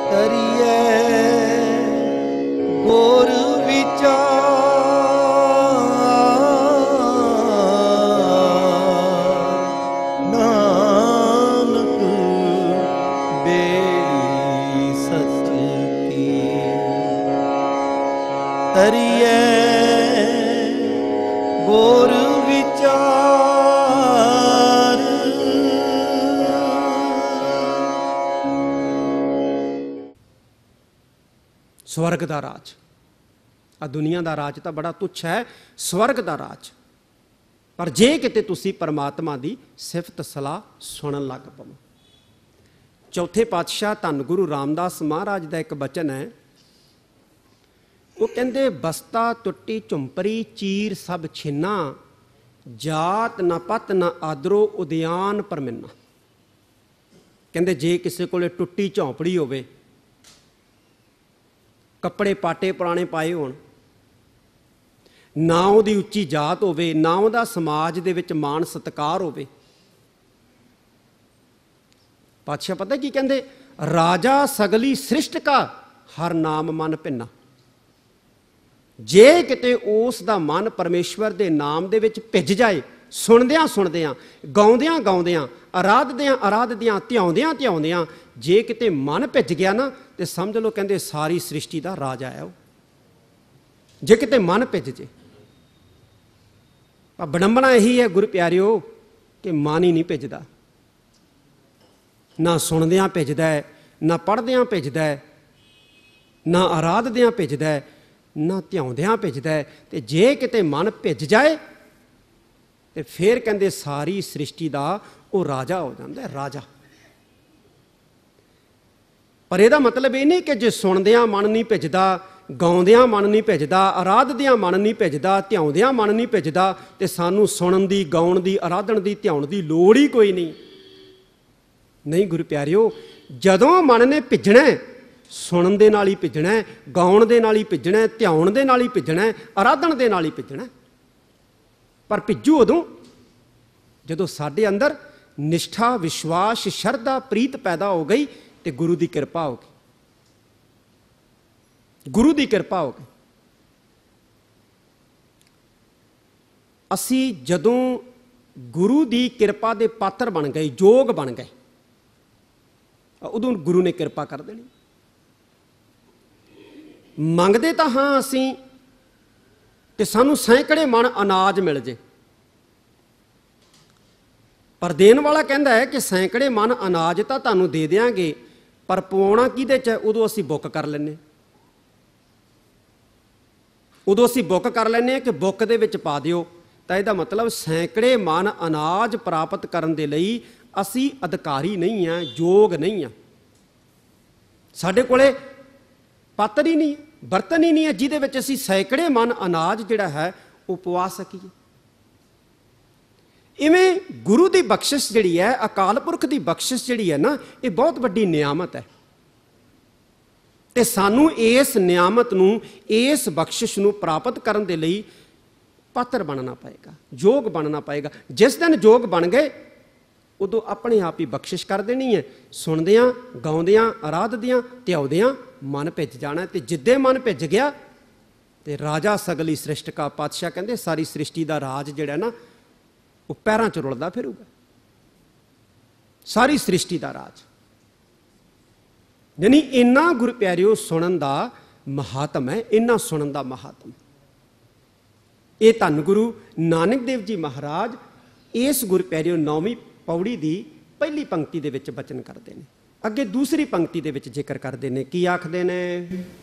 करिए गुर विचार, नानक बेड़ी सच की। करिए गुर विचार। स्वर्ग का राज, आ दुनिया का राज तो बड़ा तुच्छ है, स्वर्ग का राज। पर जे किते तुसी परमात्मा की सिफत सलाह सुनन लग पवो। चौथे पातशाह धन गुरु रामदास महाराज का एक बचन है, वो कहते बस्ता टुट्टी झुंपरी चीर सब छिन्ना, जात न पत न आदरो उद्यान परमिना। कहते जे किसी को टुट्टी झोंपड़ी होवे, कपड़े पाटे पुराने पाए होण, ना उहदी उच्ची जात होवे, ना उहदा समाज दे विच मान सत्कार होवे, पातशाह पता की कहते, राजा सगली सृष्ट का हर नाम मन भिन्ना। जे किते उस दा मन परमेश्वर दे नाम दे विच भिज जाए, सुनदियां सुनदियां, गाउंदियां गाउंदियां, आराधदियां आराधदियां, ध्याउंदियां ध्याउंदियां, जे किते मन भिज गया ना तो समझ लो कहते सारी सृष्टि का राजा है वो, जे किते मन भिज जे। बड़ंबना यही है गुरु प्यारिओ कि मन ही नहीं भिजदा, ना सुनदियां भिजदा है, ना पढ़दियां भिजदा है, ना आराधदियां भिजदा है, ना ध्याउंदियां भिजदा है। ते जे किते मन भिज जाए तो फिर कहते सारी सृष्टि का वो राजा हो जाता है, राजा। पर यदा मतलब ये नहीं कि जे सुनदियां मन नहीं भिजदा, गाउंदियां मन नहीं भिजदा, आराधदियां मन नहीं भिजदा, ध्याउंदियां मन नहीं भिजदा, तो सानू सुनन दी, गाउण दी, आराधन दी, ध्याउण दी लोड़ ही कोई नहीं। नहीं गुरु प्यारिओ, जदों मन ने भिजना, सुनन दे नाल ही भिजना, गाउण दे नाल ही भिजना, ध्याउण दे नाल ही भिजना, आराधन दे नाल ही भिजना। पर भिजू उदों जदों साडे अंदर निष्ठा, विश्वास, शरधा, प्रीत पैदा हो गई तो गुरु की कृपा हो गई, गुरु की कृपा हो गई। असी जदों गुरु की कृपा के पात्र बन गए, जोग बन गए, उदों गुरु ने कृपा कर देनी। मंगते तो हाँ असी कि सानू सैकड़े मन अनाज मिल जे, पर देन वाला कहता है कि सैकड़े मन अनाज तो तुहानू दे देंगे, पर पवाउणा किहदे च, उदों असी बुक कर लैने, उदों असी बुक कर लैने कि बुक दे विच पा दिओ। तो इसदा मतलब सैकड़े मन अनाज प्राप्त करन दे लई असी अधिकारी नहीं हैं, योग नहीं हैं, साडे कोले पात्र ही नहीं है, बर्तन ही नहीं है जिहदे विच असी सैकड़े मन अनाज जिहड़ा है वो पवा सकीए। इवें गुरु की बख्शिश जिहड़ी है, अकाल पुरख की बख्शिश जिहड़ी है ना, ये बहुत वड्डी नियामत है। ते सानू इस नियामत नूं, इस बख्शिश नूं प्राप्त करन दे लई पात्र बनना पएगा, योग बनना पएगा। जिस दिन योग बन गए उदों अपने आप ही बख्शिश कर देनी है। सुनदियां, गाउंदियां, आराधदियां, ध्याउदियां मन भिज जाना। तो जिद्दे मन भिज गया तो राजा सगली सृष्ट का, पातशाह कहते सारी सृष्टि का राज जिहड़ा ना वो पैरों च रुलदा फिरूगा, सारी सृष्टि का राज। यानी इन्ना गुरु प्यारिओ सुनन का महात्म है, इन्ना सुनन का महात्म। ये धन गुरु नानक देव जी महाराज इस गुरु प्यारिओ 9वीं पौड़ी की पहली पंक्ति दे विच बचन करते हैं। अगे दूसरी पंक्ति दे विच जिक्र करते हैं, की आखदे ने,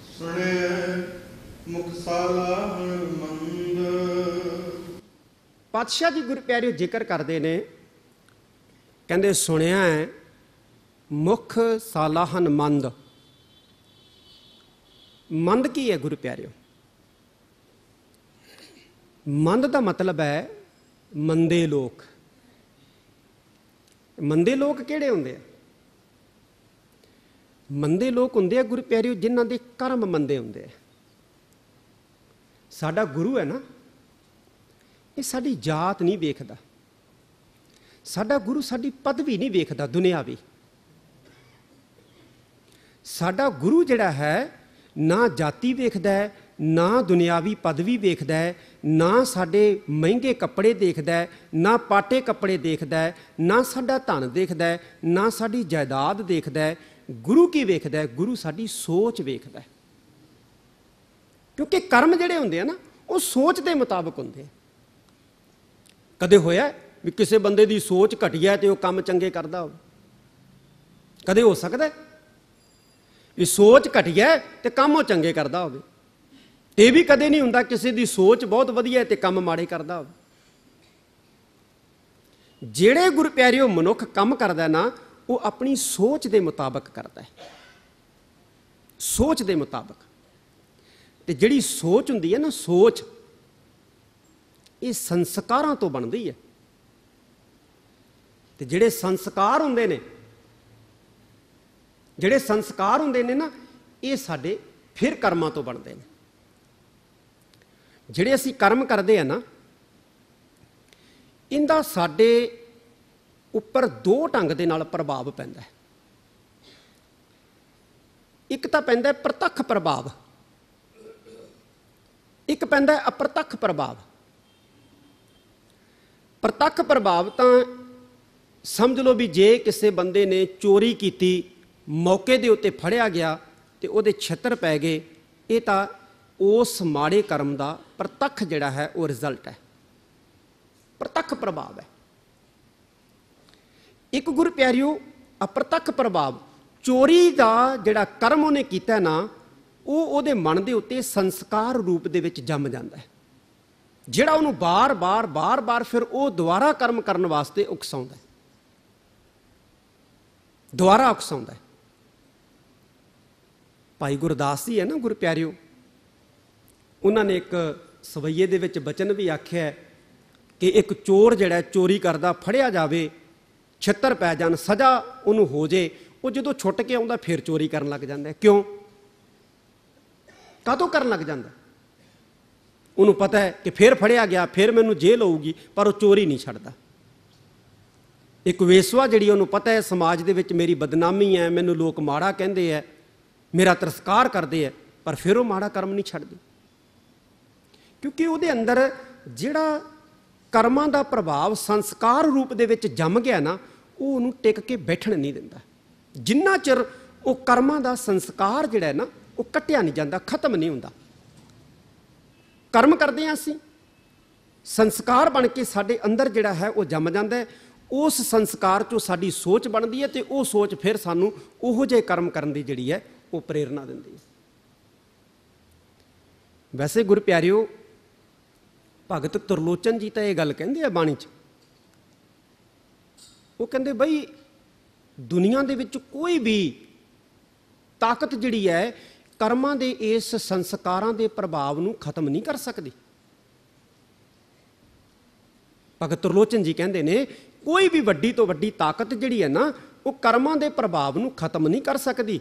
सुने मुख सालाहण मंद। पातशाह जी गुरु प्यारिओ जिक्र करते हैं, कहते सुनिया है मुख सालाहन मंद। मंद की है गुरु प्यारिओ? मंद का मतलब है मंदे लोग। मंदे लोग किहड़े हुंदे आ? मंदे लोग हुंदे आ गुरु प्यारिओ जिन्हां दे कर्म मंदे हुंदे आ। साडा गुरु है ना, ये साडी जात नहीं वेखदा, साडा गुरु साडी पदवी नहीं वेखदा दुनियावी, ਸਾਡਾ ਗੁਰੂ ਜਿਹੜਾ ਹੈ ਨਾ ਜਾਤੀ ਵੇਖਦਾ ਹੈ, ਨਾ ਦੁਨਿਆਵੀ ਪਦਵੀ ਵੇਖਦਾ ਹੈ, ਨਾ ਸਾਡੇ ਮਹਿੰਗੇ ਕੱਪੜੇ ਦੇਖਦਾ ਹੈ, ਨਾ ਪਾਟੇ ਕੱਪੜੇ ਦੇਖਦਾ ਹੈ, ਨਾ ਸਾਡਾ ਧਨ ਦੇਖਦਾ ਹੈ, ਨਾ ਸਾਡੀ ਜਾਇਦਾਦ ਦੇਖਦਾ ਹੈ। ਗੁਰੂ ਕੀ ਵੇਖਦਾ ਹੈ? ਗੁਰੂ ਸਾਡੀ ਸੋਚ ਵੇਖਦਾ ਹੈ। ਕਿਉਂਕਿ ਕਰਮ ਜਿਹੜੇ ਹੁੰਦੇ ਆ ਨਾ, ਉਹ ਸੋਚ ਦੇ ਮੁਤਾਬਕ ਹੁੰਦੇ ਆ। ਕਦੇ ਹੋਇਆ ਵੀ ਕਿਸੇ ਬੰਦੇ ਦੀ ਸੋਚ ਘਟੀਆ ਤੇ ਉਹ ਕੰਮ ਚੰਗੇ ਕਰਦਾ ਹੋਵੇ? ਕਦੇ ਹੋ ਸਕਦਾ ਵੀ ਸੋਚ ਘਟੀਆ ਤੇ ਕੰਮ ਉਹ ਚੰਗੇ ਕਰਦਾ ਹੋਵੇ? ਇਹ ਵੀ ਕਦੇ ਨਹੀਂ ਹੁੰਦਾ ਕਿਸੇ ਦੀ ਸੋਚ ਬਹੁਤ ਵਧੀਆ ਤੇ ਕੰਮ ਮਾੜੇ ਕਰਦਾ ਹੋਵੇ। ਜਿਹੜੇ ਗੁਰੂ ਪਿਆਰਿਓ ਮਨੁੱਖ ਕੰਮ ਕਰਦਾ ਨਾ, ਉਹ ਆਪਣੀ ਸੋਚ ਦੇ ਮੁਤਾਬਕ ਕਰਦਾ ਹੈ, ਸੋਚ ਦੇ ਮੁਤਾਬਕ। ਤੇ ਜਿਹੜੀ ਸੋਚ ਹੁੰਦੀ ਹੈ ਨਾ, ਸੋਚ ਇਹ ਸੰਸਕਾਰਾਂ ਤੋਂ ਬਣਦੀ ਹੈ। ਤੇ ਜਿਹੜੇ ਸੰਸਕਾਰ ਹੁੰਦੇ ਨੇ, ਜਿਹੜੇ ਸੰਸਕਾਰ ਹੁੰਦੇ ਨੇ ਨਾ, ਇਹ ਸਾਡੇ ਫਿਰ ਕਰਮਾਂ ਤੋਂ ਬਣਦੇ ਨੇ। ਜਿਹੜੇ ਅਸੀਂ ਕਰਮ ਕਰਦੇ ਆ ਨਾ, ਇਹਦਾ ਸਾਡੇ ਉੱਪਰ ਦੋ ਢੰਗ ਦੇ ਨਾਲ ਪ੍ਰਭਾਵ ਪੈਂਦਾ ਹੈ। ਇੱਕ ਤਾਂ ਪੈਂਦਾ ਪ੍ਰਤੱਖ ਪ੍ਰਭਾਵ, ਇੱਕ ਪੈਂਦਾ ਅਪ੍ਰਤੱਖ ਪ੍ਰਭਾਵ। ਪ੍ਰਤੱਖ ਪ੍ਰਭਾਵ ਤਾਂ ਸਮਝ ਲਓ ਵੀ ਜੇ ਕਿਸੇ ਬੰਦੇ ਨੇ ਚੋਰੀ ਕੀਤੀ, ਮੌਕੇ ਦੇ ਉੱਤੇ ਫੜਿਆ ਗਿਆ ਤੇ ਉਹਦੇ ਛਿੱਤਰ ਪੈ ਗਏ, ਇਹ ਤਾਂ ਉਸ ਮਾੜੇ ਕਰਮ ਦਾ ਪ੍ਰਤੱਖ ਜਿਹੜਾ ਹੈ ਉਹ ਰਿਜ਼ਲਟ ਹੈ, ਪ੍ਰਤੱਖ ਪ੍ਰਭਾਵ ਹੈ। ਇੱਕ ਗੁਰੂ ਪਿਆਰਿਓ ਅਪ੍ਰਤੱਖ ਪ੍ਰਭਾਵ, ਚੋਰੀ ਦਾ ਜਿਹੜਾ ਕਰਮ ਉਹਨੇ ਕੀਤਾ ਨਾ, ਉਹ ਉਹਦੇ ਮਨ ਦੇ ਉੱਤੇ ਸੰਸਕਾਰ ਰੂਪ ਦੇ ਵਿੱਚ ਜੰਮ ਜਾਂਦਾ ਹੈ, ਜਿਹੜਾ ਉਹਨੂੰ ਬਾਰ-ਬਾਰ ਫਿਰ ਉਹ ਦੁਬਾਰਾ ਕਰਮ ਕਰਨ ਵਾਸਤੇ ਉਕਸਾਉਂਦਾ ਹੈ, ਦੁਬਾਰਾ ਉਕਸਾਉਂਦਾ ਹੈ। ਭਾਈ ਗੁਰਦਾਸ ਜੀ ਹੈ ਨਾ ਗੁਰੂ ਪਿਆਰਿਓ, ਉਹਨਾਂ ਨੇ ਇੱਕ ਸਵਈਏ ਦੇ ਵਿੱਚ ਬਚਨ ਵੀ ਆਖਿਆ ਕਿ ਇੱਕ ਚੋਰ ਜਿਹੜਾ ਚੋਰੀ ਕਰਦਾ ਫੜਿਆ ਜਾਵੇ, ਛਿੱਤਰ ਪੈ ਜਾਣ, ਸਜ਼ਾ ਉਹਨੂੰ ਹੋ ਜੇ, ਉਹ ਜਦੋਂ ਛੁੱਟ ਕੇ ਆਉਂਦਾ ਫਿਰ ਚੋਰੀ ਕਰਨ ਲੱਗ ਜਾਂਦਾ। ਕਿਉਂ? ਕਾਹਤੋਂ ਕਰਨ ਲੱਗ ਜਾਂਦਾ? ਉਹਨੂੰ ਪਤਾ ਹੈ ਕਿ ਫਿਰ ਫੜਿਆ ਗਿਆ, ਫਿਰ ਮੈਨੂੰ ਜੇਲ੍ਹ ਹੋਊਗੀ, ਪਰ ਉਹ ਚੋਰੀ ਨਹੀਂ ਛੱਡਦਾ। ਇੱਕ ਵੇਸਵਾ ਜਿਹੜੀ, ਉਹਨੂੰ ਪਤਾ ਹੈ ਸਮਾਜ ਦੇ ਵਿੱਚ ਮੇਰੀ ਬਦਨਾਮੀ ਹੈ, ਮੈਨੂੰ ਲੋਕ ਮਾੜਾ ਕਹਿੰਦੇ ਹੈ, ਮੇਰਾ ਤਿਰਸਕਾਰ ਕਰਦੇ ਹੈ, ਪਰ ਫਿਰ ਉਹ ਮਾੜਾ ਕਰਮ ਨਹੀਂ ਛੱਡਦੀ। ਕਿਉਂਕਿ ਉਹਦੇ ਅੰਦਰ ਜਿਹੜਾ ਕਰਮਾਂ ਦਾ ਪ੍ਰਭਾਵ ਸੰਸਕਾਰ ਰੂਪ ਦੇ ਵਿੱਚ ਜੰਮ ਗਿਆ ਨਾ, ਉਹ ਉਹਨੂੰ ਟਿਕ ਕੇ ਬੈਠਣ ਨਹੀਂ ਦਿੰਦਾ। ਜਿੰਨਾ ਚਿਰ ਉਹ ਕਰਮਾਂ ਦਾ ਸੰਸਕਾਰ ਜਿਹੜਾ ਹੈ ਨਾ, ਉਹ ਕੱਟਿਆ ਨਹੀਂ ਜਾਂਦਾ, ਖਤਮ ਨਹੀਂ ਹੁੰਦਾ। ਕਰਮ ਕਰਦੇ ਹਾਂ ਅਸੀਂ, ਸੰਸਕਾਰ ਬਣ ਕੇ ਸਾਡੇ ਅੰਦਰ ਜਿਹੜਾ ਹੈ ਉਹ ਜੰਮ ਜਾਂਦਾ ਹੈ। ਉਸ ਸੰਸਕਾਰ 'ਚੋਂ ਸਾਡੀ ਸੋਚ ਬਣਦੀ ਹੈ ਤੇ ਉਹ ਸੋਚ ਫਿਰ ਸਾਨੂੰ ਉਹੋ ਜਿਹੇ ਕਰਮ ਕਰਨ ਦੀ ਜਿਹੜੀ ਹੈ ਉਹ ਪ੍ਰੇਰਨਾ ਦਿੰਦੀ ਹੈ। ਵੈਸੇ ਗੁਰੂ ਪਿਆਰਿਓ, ਭਗਤ ਤੁਰਲੋਚਨ ਜੀ ਤਾਂ ਇਹ ਗੱਲ ਕਹਿੰਦੇ ਆ ਬਾਣੀ 'ਚ, ਉਹ ਕਹਿੰਦੇ ਬਈ ਦੁਨੀਆ ਦੇ ਵਿੱਚ ਕੋਈ ਵੀ ਤਾਕਤ ਜਿਹੜੀ ਹੈ ਕਰਮਾਂ ਦੇ ਇਸ ਸੰਸਕਾਰਾਂ ਦੇ ਪ੍ਰਭਾਵ ਨੂੰ ਖਤਮ ਨਹੀਂ ਕਰ ਸਕਦੀ। ਭਗਤ ਤੁਰਲੋਚਨ ਜੀ ਕਹਿੰਦੇ ਨੇ ਕੋਈ ਵੀ ਵੱਡੀ ਤੋਂ ਵੱਡੀ ਤਾਕਤ ਜਿਹੜੀ ਹੈ ਨਾ, ਉਹ ਕਰਮਾਂ ਦੇ ਪ੍ਰਭਾਵ ਨੂੰ ਖਤਮ ਨਹੀਂ ਕਰ ਸਕਦੀ।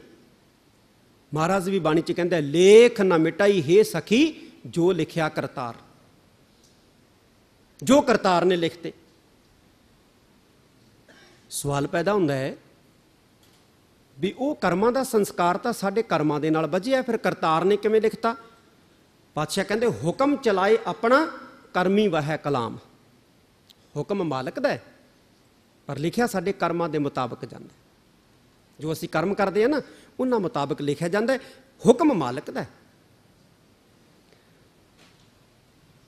ਮਹਾਰਾਜ ਵੀ ਬਾਣੀ 'ਚ ਕਹਿੰਦਾ, ਲੇਖ ਨਾ ਮਿਟਾਈ ਹੈ ਸਖੀ ਜੋ ਲਿਖਿਆ ਕਰਤਾਰ। ਜੋ ਕਰਤਾਰ ਨੇ ਲਿਖਤੇ। ਸਵਾਲ ਪੈਦਾ ਹੁੰਦਾ ਹੈ ਵੀ ਉਹ ਕਰਮਾਂ ਦਾ ਸੰਸਕਾਰ ਤਾਂ ਸਾਡੇ ਕਰਮਾਂ ਦੇ ਨਾਲ ਬੱਝਿਆ, ਫਿਰ ਕਰਤਾਰ ਨੇ ਕਿਵੇਂ ਲਿਖਤਾ? ਪਾਤਸ਼ਾਹ ਕਹਿੰਦੇ, ਹੁਕਮ ਚਲਾਏ ਆਪਣਾ ਕਰਮੀ ਵਹਿ ਕਲਾਮ। ਹੁਕਮ ਮਾਲਕ ਦਾ ਹੈ, ਪਰ ਲਿਖਿਆ ਸਾਡੇ ਕਰਮਾਂ ਦੇ ਮੁਤਾਬਕ ਜਾਂਦਾ। ਜੋ ਅਸੀਂ ਕਰਮ ਕਰਦੇ ਹਾਂ ਨਾ, ਉਹਨਾਂ ਮੁਤਾਬਕ ਲਿਖਿਆ ਜਾਂਦਾ। ਹੁਕਮ ਮਾਲਕ ਦਾ।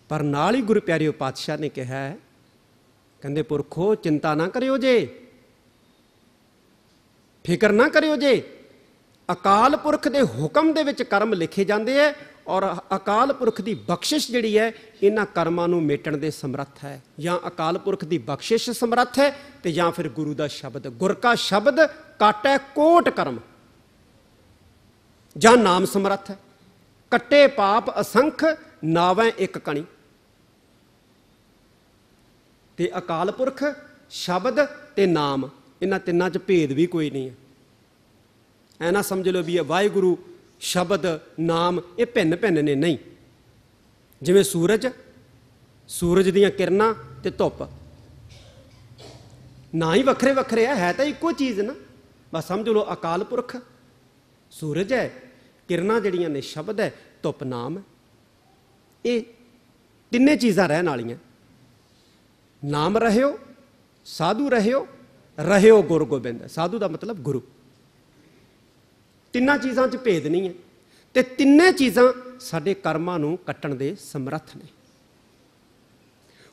ਪਰ ਨਾਲ ਹੀ ਗੁਰੂ ਪਿਆਰਿਓ ਪਾਤਸ਼ਾਹ ਨੇ ਕਿਹਾ ਹੈ, ਕਹਿੰਦੇ ਪੁਰਖੋ ਚਿੰਤਾ ਨਾ ਕਰਿਓ ਜੇ, ਫਿਕਰ ਨਾ ਕਰਿਓ ਜੇ। ਅਕਾਲ ਪੁਰਖ ਦੇ ਹੁਕਮ ਦੇ ਵਿੱਚ ਕਰਮ ਲਿਖੇ ਜਾਂਦੇ ਹੈ, ਔਰ ਅਕਾਲ ਪੁਰਖ ਦੀ ਬਖਸ਼ਿਸ਼ ਜਿਹੜੀ ਹੈ ਇਹਨਾਂ ਕਰਮਾਂ ਨੂੰ ਮੇਟਣ ਦੇ ਸਮਰੱਥ ਹੈ। ਜਾਂ ਅਕਾਲ ਪੁਰਖ ਦੀ ਬਖਸ਼ਿਸ਼ ਸਮਰੱਥ ਹੈ, ਤੇ ਜਾਂ ਫਿਰ ਗੁਰੂ ਦਾ ਸ਼ਬਦ, ਗੁਰ ਕਾ ਸ਼ਬਦ ਕਾਟੈ ਕੋਟ ਕਰਮ। ਜਾਂ ਨਾਮ ਸਮਰੱਥ ਹੈ, ਕੱਟੇ ਪਾਪ ਅਸੰਖ ਨਾਵੈ ਇੱਕ ਕਣੀ। ਤੇ ਅਕਾਲ ਪੁਰਖ, ਸ਼ਬਦ ਤੇ ਨਾਮ, ਇਹਨਾਂ ਤਿੰਨਾਂ 'ਚ ਭੇਦ ਵੀ ਕੋਈ ਨਹੀਂ ਹੈ। ਐ ਨਾ ਸਮਝ ਲਓ ਵੀ ਇਹ ਵਾਹਿਗੁਰੂ, ਸ਼ਬਦ, ਨਾਮ ਇਹ ਭਿੰਨ ਭਿੰਨ ਨੇ, ਨਹੀਂ। ਜਿਵੇਂ ਸੂਰਜ ਦੀਆਂ ਕਿਰਨਾਂ ਤੇ ਧੁੱਪ ਨਾ ਹੀ ਵੱਖਰੇ ਵੱਖਰੇ ਹੈ ਤਾਂ ਇੱਕੋ ਚੀਜ਼ ਨਾ। ਬਸ ਸਮਝ ਲਓ ਅਕਾਲ ਪੁਰਖ, ਸੂਰਜ ਹੈ, ਕਿਰਨਾਂ ਜਿਹੜੀਆਂ ਨੇ ਸ਼ਬਦ ਹੈ, ਧੁੱਪ ਨਾਮ ਹੈ। ਇਹ ਤਿੰਨੇ ਚੀਜ਼ਾਂ ਰਹਿਣ ਵਾਲੀਆਂ। ਨਾਮ ਰਹਿਓ, ਸਾਧੂ ਰਹਿਓ, ਰਹਿਓ ਗੁਰ ਗੋਬਿੰਦ। ਸਾਧੂ ਦਾ ਮਤਲਬ ਗੁਰੂ। ਤਿੰਨਾਂ ਚੀਜ਼ਾਂ 'ਚ ਭੇਦ ਨਹੀਂ ਹੈ ਤੇ ਤਿੰਨੇ ਚੀਜ਼ਾਂ ਸਾਡੇ ਕਰਮਾਂ ਨੂੰ ਕੱਟਣ ਦੇ ਸਮਰੱਥ ਨੇ।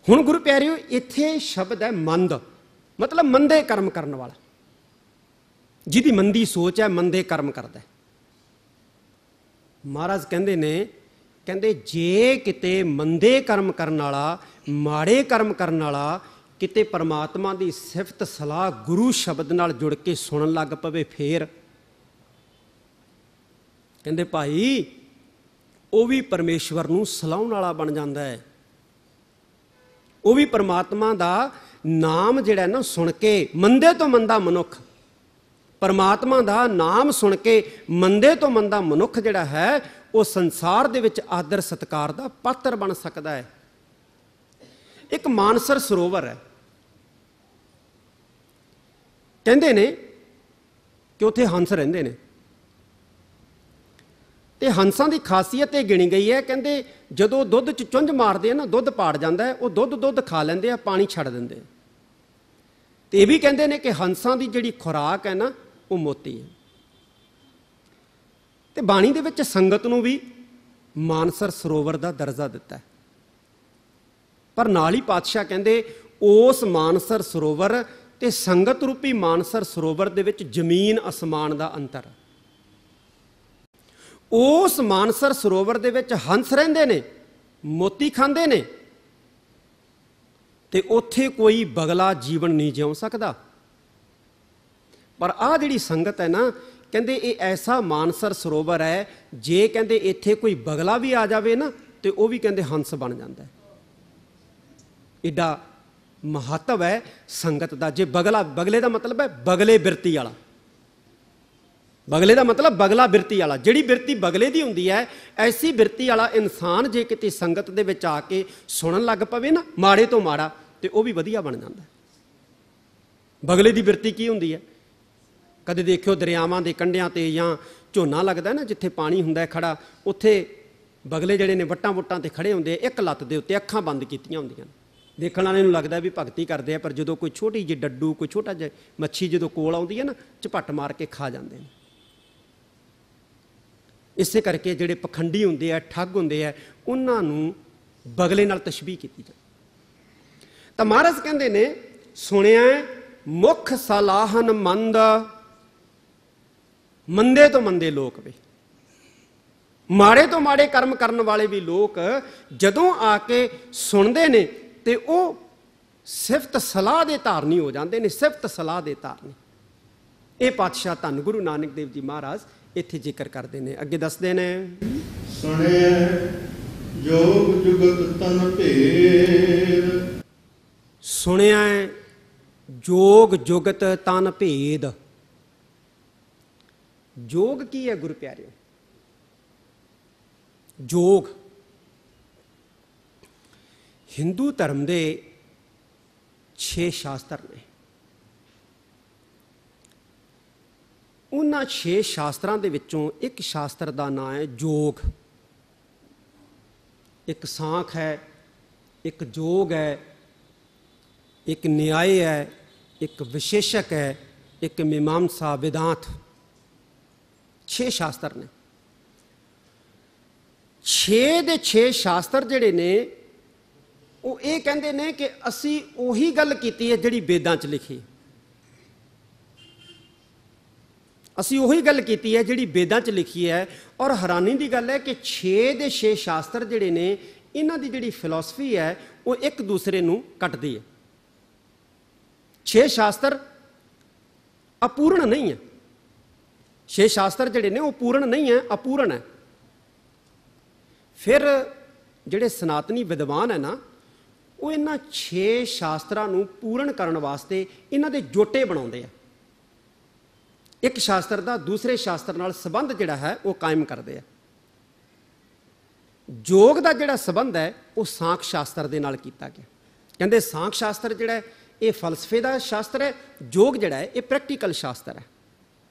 ਹੁਣ ਗੁਰੂ ਪਿਆਰਿਓ, ਇੱਥੇ ਸ਼ਬਦ ਹੈ ਮੰਦ, ਮਤਲਬ ਮੰਦੇ ਕਰਮ ਕਰਨ ਵਾਲਾ, ਜਿਹਦੀ ਮੰਦੀ ਸੋਚ ਹੈ, ਮੰਦੇ ਕਰਮ ਕਰਦਾ ਹੈ। ਮਹਾਰਾਜ ਕਹਿੰਦੇ ਨੇ, ਕਹਿੰਦੇ ਜੇ ਕਿਤੇ ਮੰਦੇ ਕਰਮ ਕਰਨ ਵਾਲਾ, ਮਾੜੇ ਕਰਮ ਕਰਨ ਵਾਲਾ ਕਿਤੇ ਪਰਮਾਤਮਾ ਦੀ ਸਿਫਤ ਸਲਾਹ ਗੁਰੂ ਸ਼ਬਦ ਨਾਲ ਜੁੜ ਕੇ ਸੁਣਨ ਲੱਗ ਪਵੇ, ਫੇਰ ਕਹਿੰਦੇ ਭਾਈ ਉਹ ਵੀ ਪਰਮੇਸ਼ਵਰ ਨੂੰ ਸਲਾਹੁਣ ਵਾਲਾ ਬਣ ਜਾਂਦਾ ਹੈ। ਉਹ ਵੀ ਪਰਮਾਤਮਾ ਦਾ ਨਾਮ ਜਿਹੜਾ ਨਾ ਸੁਣ ਕੇ, ਮੰਦੇ ਤੋਂ ਮੰਦਾ ਮਨੁੱਖ ਪਰਮਾਤਮਾ ਦਾ ਨਾਮ ਸੁਣ ਕੇ ਮੰਦੇ ਤੋਂ ਮੰਦਾ ਮਨੁੱਖ ਜਿਹੜਾ ਹੈ, ਉਹ ਸੰਸਾਰ ਦੇ ਵਿੱਚ ਆਦਰ ਸਤਿਕਾਰ ਦਾ ਪਾਤਰ ਬਣ ਸਕਦਾ ਹੈ। ਇੱਕ ਮਾਨਸਰ ਸਰੋਵਰ ਹੈ, ਕਹਿੰਦੇ ਨੇ ਕਿ ਉੱਥੇ ਹੰਸ ਰਹਿੰਦੇ ਨੇ ਤੇ ਹੰਸਾਂ ਦੀ ਖਾਸੀਅਤ ਇਹ ਗਿਣੀ ਗਈ ਹੈ, ਕਹਿੰਦੇ ਜਦੋਂ ਦੁੱਧ 'ਚ ਚੁੰਝ ਮਾਰਦੇ ਆ ਨਾ, ਦੁੱਧ ਪਾੜ ਜਾਂਦਾ ਹੈ, ਉਹ ਦੁੱਧ ਖਾ ਲੈਂਦੇ ਆ, ਪਾਣੀ ਛੱਡ ਦਿੰਦੇ ਆ। ਤੇ ਇਹ ਵੀ ਕਹਿੰਦੇ ਨੇ ਕਿ ਹੰਸਾਂ ਦੀ ਜਿਹੜੀ ਖੁਰਾਕ ਹੈ ਨਾ, ਉਹ ਮੋਤੀ ਹੈ। ਤੇ ਬਾਣੀ ਦੇ ਵਿੱਚ ਸੰਗਤ ਨੂੰ ਵੀ ਮਾਨਸਰ ਸਰੋਵਰ ਦਾ ਦਰਜਾ ਦਿੱਤਾ ਹੈ, ਪਰ ਨਾਲ ਹੀ ਪਾਤਸ਼ਾਹ ਕਹਿੰਦੇ ਉਸ ਮਾਨਸਰ ਸਰੋਵਰ ਤੇ ਸੰਗਤ ਰੂਪੀ ਮਾਨਸਰ ਸਰੋਵਰ ਦੇ ਵਿੱਚ ਜ਼ਮੀਨ ਅਸਮਾਨ ਦਾ ਅੰਤਰ। ਉਸ ਮਾਨਸਰ ਸਰੋਵਰ ਦੇ ਵਿੱਚ ਹੰਸ ਰਹਿੰਦੇ ਨੇ, ਮੋਤੀ ਖਾਂਦੇ ਨੇ, ਤੇ ਉੱਥੇ ਕੋਈ ਬਗਲਾ ਜੀਵਨ ਨਹੀਂ ਜਿਉ ਸਕਦਾ। ਪਰ ਆਹ ਜਿਹੜੀ ਸੰਗਤ ਹੈ ਨਾ, ਕਹਿੰਦੇ ਇਹ ਐਸਾ ਮਾਨਸਰ ਸਰੋਵਰ ਹੈ, ਜੇ ਕਹਿੰਦੇ ਇੱਥੇ ਕੋਈ ਬਗਲਾ ਵੀ ਆ ਜਾਵੇ ਨਾ, ਤੇ ਉਹ ਵੀ ਕਹਿੰਦੇ ਹੰਸ ਬਣ ਜਾਂਦਾ ਹੈ। ਏਡਾ ਮਹੱਤਵ ਹੈ ਸੰਗਤ ਦਾ। ਜੇ ਬਗਲੇ ਦਾ ਮਤਲਬ ਹੈ ਬਗਲੇ ਬਿਰਤੀ ਵਾਲਾ, ਬਗਲੇ ਦਾ ਮਤਲਬ ਬਗਲਾ ਬਿਰਤੀ ਵਾਲਾ। ਜਿਹੜੀ ਬਿਰਤੀ ਬਗਲੇ ਦੀ ਹੁੰਦੀ ਹੈ, ਐਸੀ ਬਿਰਤੀ ਵਾਲਾ ਇਨਸਾਨ ਜੇ ਕਿਤੇ ਸੰਗਤ ਦੇ ਵਿੱਚ ਆ ਕੇ ਸੁਣਨ ਲੱਗ ਪਵੇ ਨਾ, ਮਾੜੇ ਤੋਂ ਮਾੜਾ, ਤੇ ਉਹ ਵੀ ਵਧੀਆ ਬਣ ਜਾਂਦਾ। ਬਗਲੇ ਦੀ ਬਿਰਤੀ ਕੀ ਹੁੰਦੀ ਹੈ? ਕਦੇ ਦੇਖਿਓ ਦਰਿਆਵਾਂ ਦੇ ਕੰਢਿਆਂ ਤੇ ਜਾਂ ਝੋਨਾ ਲੱਗਦਾ ਨਾ, ਜਿੱਥੇ ਪਾਣੀ ਹੁੰਦਾ ਖੜਾ, ਉੱਥੇ ਬਗਲੇ ਜਿਹੜੇ ਨੇ ਵੱਟਾਂ ਤੇ ਖੜੇ ਹੁੰਦੇ, ਇੱਕ ਲੱਤ ਦੇ ਉੱਤੇ ਅੱਖਾਂ ਬੰਦ ਕੀਤੀਆਂ ਹੁੰਦੀਆਂ। ਦੇਖਣ ਵਾਲੇ ਨੂੰ ਲੱਗਦਾ ਵੀ ਭਗਤੀ ਕਰਦੇ ਆ, ਪਰ ਜਦੋਂ ਕੋਈ ਛੋਟੀ ਜਿਹੀ ਡੱਡੂ, ਕੋਈ ਛੋਟਾ ਜਿਹਾ ਮੱਛੀ ਜਦੋਂ ਕੋਲ ਆਉਂਦੀ ਹੈ ਨਾ, ਝਪੱਟ ਮਾਰ ਕੇ ਖਾ ਜਾਂਦੇ ਨੇ। ਇਸੇ ਕਰਕੇ ਜਿਹੜੇ ਪਖੰਡੀ ਹੁੰਦੇ ਆ, ਠੱਗ ਹੁੰਦੇ ਆ, ਉਹਨਾਂ ਨੂੰ ਬਗਲੇ ਨਾਲ ਤਸ਼ਬੀਹ ਕੀਤੀ ਜਾਂਦੀ। ਤਾਂ ਮਹਾਰਾਜ ਕਹਿੰਦੇ ਨੇ, ਸੁਣਿਆ ਮੁਖ ਸਲਾਹਨ ਮੰਦ, ਮੰਦੇ ਤੋਂ ਮੰਦੇ ਲੋਕ ਵੀ, ਮਾੜੇ ਤੋਂ ਮਾੜੇ ਕਰਮ ਕਰਨ ਵਾਲੇ ਵੀ ਲੋਕ ਜਦੋਂ ਆ ਕੇ ਸੁਣਦੇ ਨੇ ਤੇ ਉਹ ਸਿਫਤ ਸਲਾਹ ਦੇ ਧਾਰਨੀ ਹੋ ਜਾਂਦੇ ਨੇ, ਸਿਫਤ ਸਲਾਹ ਦੇ ਧਾਰਨੀ। ਇਹ ਪਾਤਸ਼ਾਹ ਧੰਨ ਗੁਰੂ ਨਾਨਕ ਦੇਵ ਜੀ ਮਹਾਰਾਜ ਇੱਥੇ ਜ਼ਿਕਰ ਕਰਦੇ ਨੇ। ਅੱਗੇ ਦੱਸਦੇ ਨੇ, ਸੁਣਿਆ ਜੋਗ ਜੁਗਤ ਤਨ ਭੇਦ, ਸੁਣਿਆ ਜੋਗ ਜੁਗਤ ਤਨ ਭੇਦ। ਜੋਗ ਕੀ ਹੈ ਗੁਰੂ ਪਿਆਰਿਓ? ਜੋਗ ਹਿੰਦੂ ਧਰਮ ਦੇ 6 ਸ਼ਾਸਤਰ ਨੇ। ਉਹਨਾਂ 6 ਸ਼ਾਸਤਰਾਂ ਦੇ ਵਿੱਚੋਂ ਇੱਕ ਸ਼ਾਸਤਰ ਦਾ ਨਾਂ ਹੈ ਜੋਗ। ਇੱਕ ਸਾਂਖ ਹੈ, ਇੱਕ ਜੋਗ ਹੈ, ਇੱਕ ਨਿਆਏ ਹੈ, ਇੱਕ ਵਿਸ਼ੇਸ਼ਕ ਹੈ, ਇੱਕ ਮੀਮਾਂਸਾ ਵਿਦਾਂਤ। 6 ਸ਼ਾਸਤਰ ਨੇ। 6 ਦੇ 6 ਸ਼ਾਸਤਰ ਜਿਹੜੇ ਨੇ, ਉਹ ਇਹ ਕਹਿੰਦੇ ਨੇ ਕਿ ਅਸੀਂ ਉਹੀ ਗੱਲ ਕੀਤੀ ਹੈ ਜਿਹੜੀ ਵੇਦਾਂ 'ਚ ਲਿਖੀ। ਅਸੀਂ ਉਹੀ ਗੱਲ ਕੀਤੀ ਹੈ ਜਿਹੜੀ ਵੇਦਾਂ 'ਚ ਲਿਖੀ ਹੈ। ਔਰ ਹੈਰਾਨੀ ਦੀ ਗੱਲ ਹੈ ਕਿ 6 ਦੇ 6 ਸ਼ਾਸਤਰ ਜਿਹੜੇ ਨੇ, ਇਹਨਾਂ ਦੀ ਜਿਹੜੀ ਫਿਲਾਸਫੀ ਹੈ ਉਹ ਇੱਕ ਦੂਸਰੇ ਨੂੰ ਕੱਟਦੀ ਹੈ। 6 ਸ਼ਾਸਤਰ ਅਪੂਰਨ ਨਹੀਂ ਹੈ। 6 ਸ਼ਾਸਤਰ ਜਿਹੜੇ ਨੇ ਉਹ ਪੂਰਨ ਨਹੀਂ ਹੈ, ਅਪੂਰਨ ਹੈ। ਫਿਰ ਜਿਹੜੇ ਸਨਾਤਨੀ ਵਿਦਵਾਨ ਹੈ ਨਾ, ਉਹ ਇਹਨਾਂ 6 ਸ਼ਾਸਤਰਾਂ ਨੂੰ ਪੂਰਨ ਕਰਨ ਵਾਸਤੇ ਇਹਨਾਂ ਦੇ ਜੋਟੇ ਬਣਾਉਂਦੇ ਆ। ਇੱਕ ਸ਼ਾਸਤਰ ਦਾ ਦੂਸਰੇ ਸ਼ਾਸਤਰ ਨਾਲ ਸੰਬੰਧ ਜਿਹੜਾ ਹੈ ਉਹ ਕਾਇਮ ਕਰਦੇ ਆ। ਜੋਗ ਦਾ ਜਿਹੜਾ ਸੰਬੰਧ ਹੈ ਉਹ ਸਾਂਖ ਸ਼ਾਸਤਰ ਦੇ ਨਾਲ ਕੀਤਾ ਗਿਆ। ਕਹਿੰਦੇ ਸਾਂਖ ਸ਼ਾਸਤਰ ਜਿਹੜਾ ਇਹ ਫਲਸਫੇ ਦਾ ਸ਼ਾਸਤਰ ਹੈ, ਜੋਗ ਜਿਹੜਾ ਹੈ ਇਹ ਪ੍ਰੈਕਟੀਕਲ ਸ਼ਾਸਤਰ ਹੈ।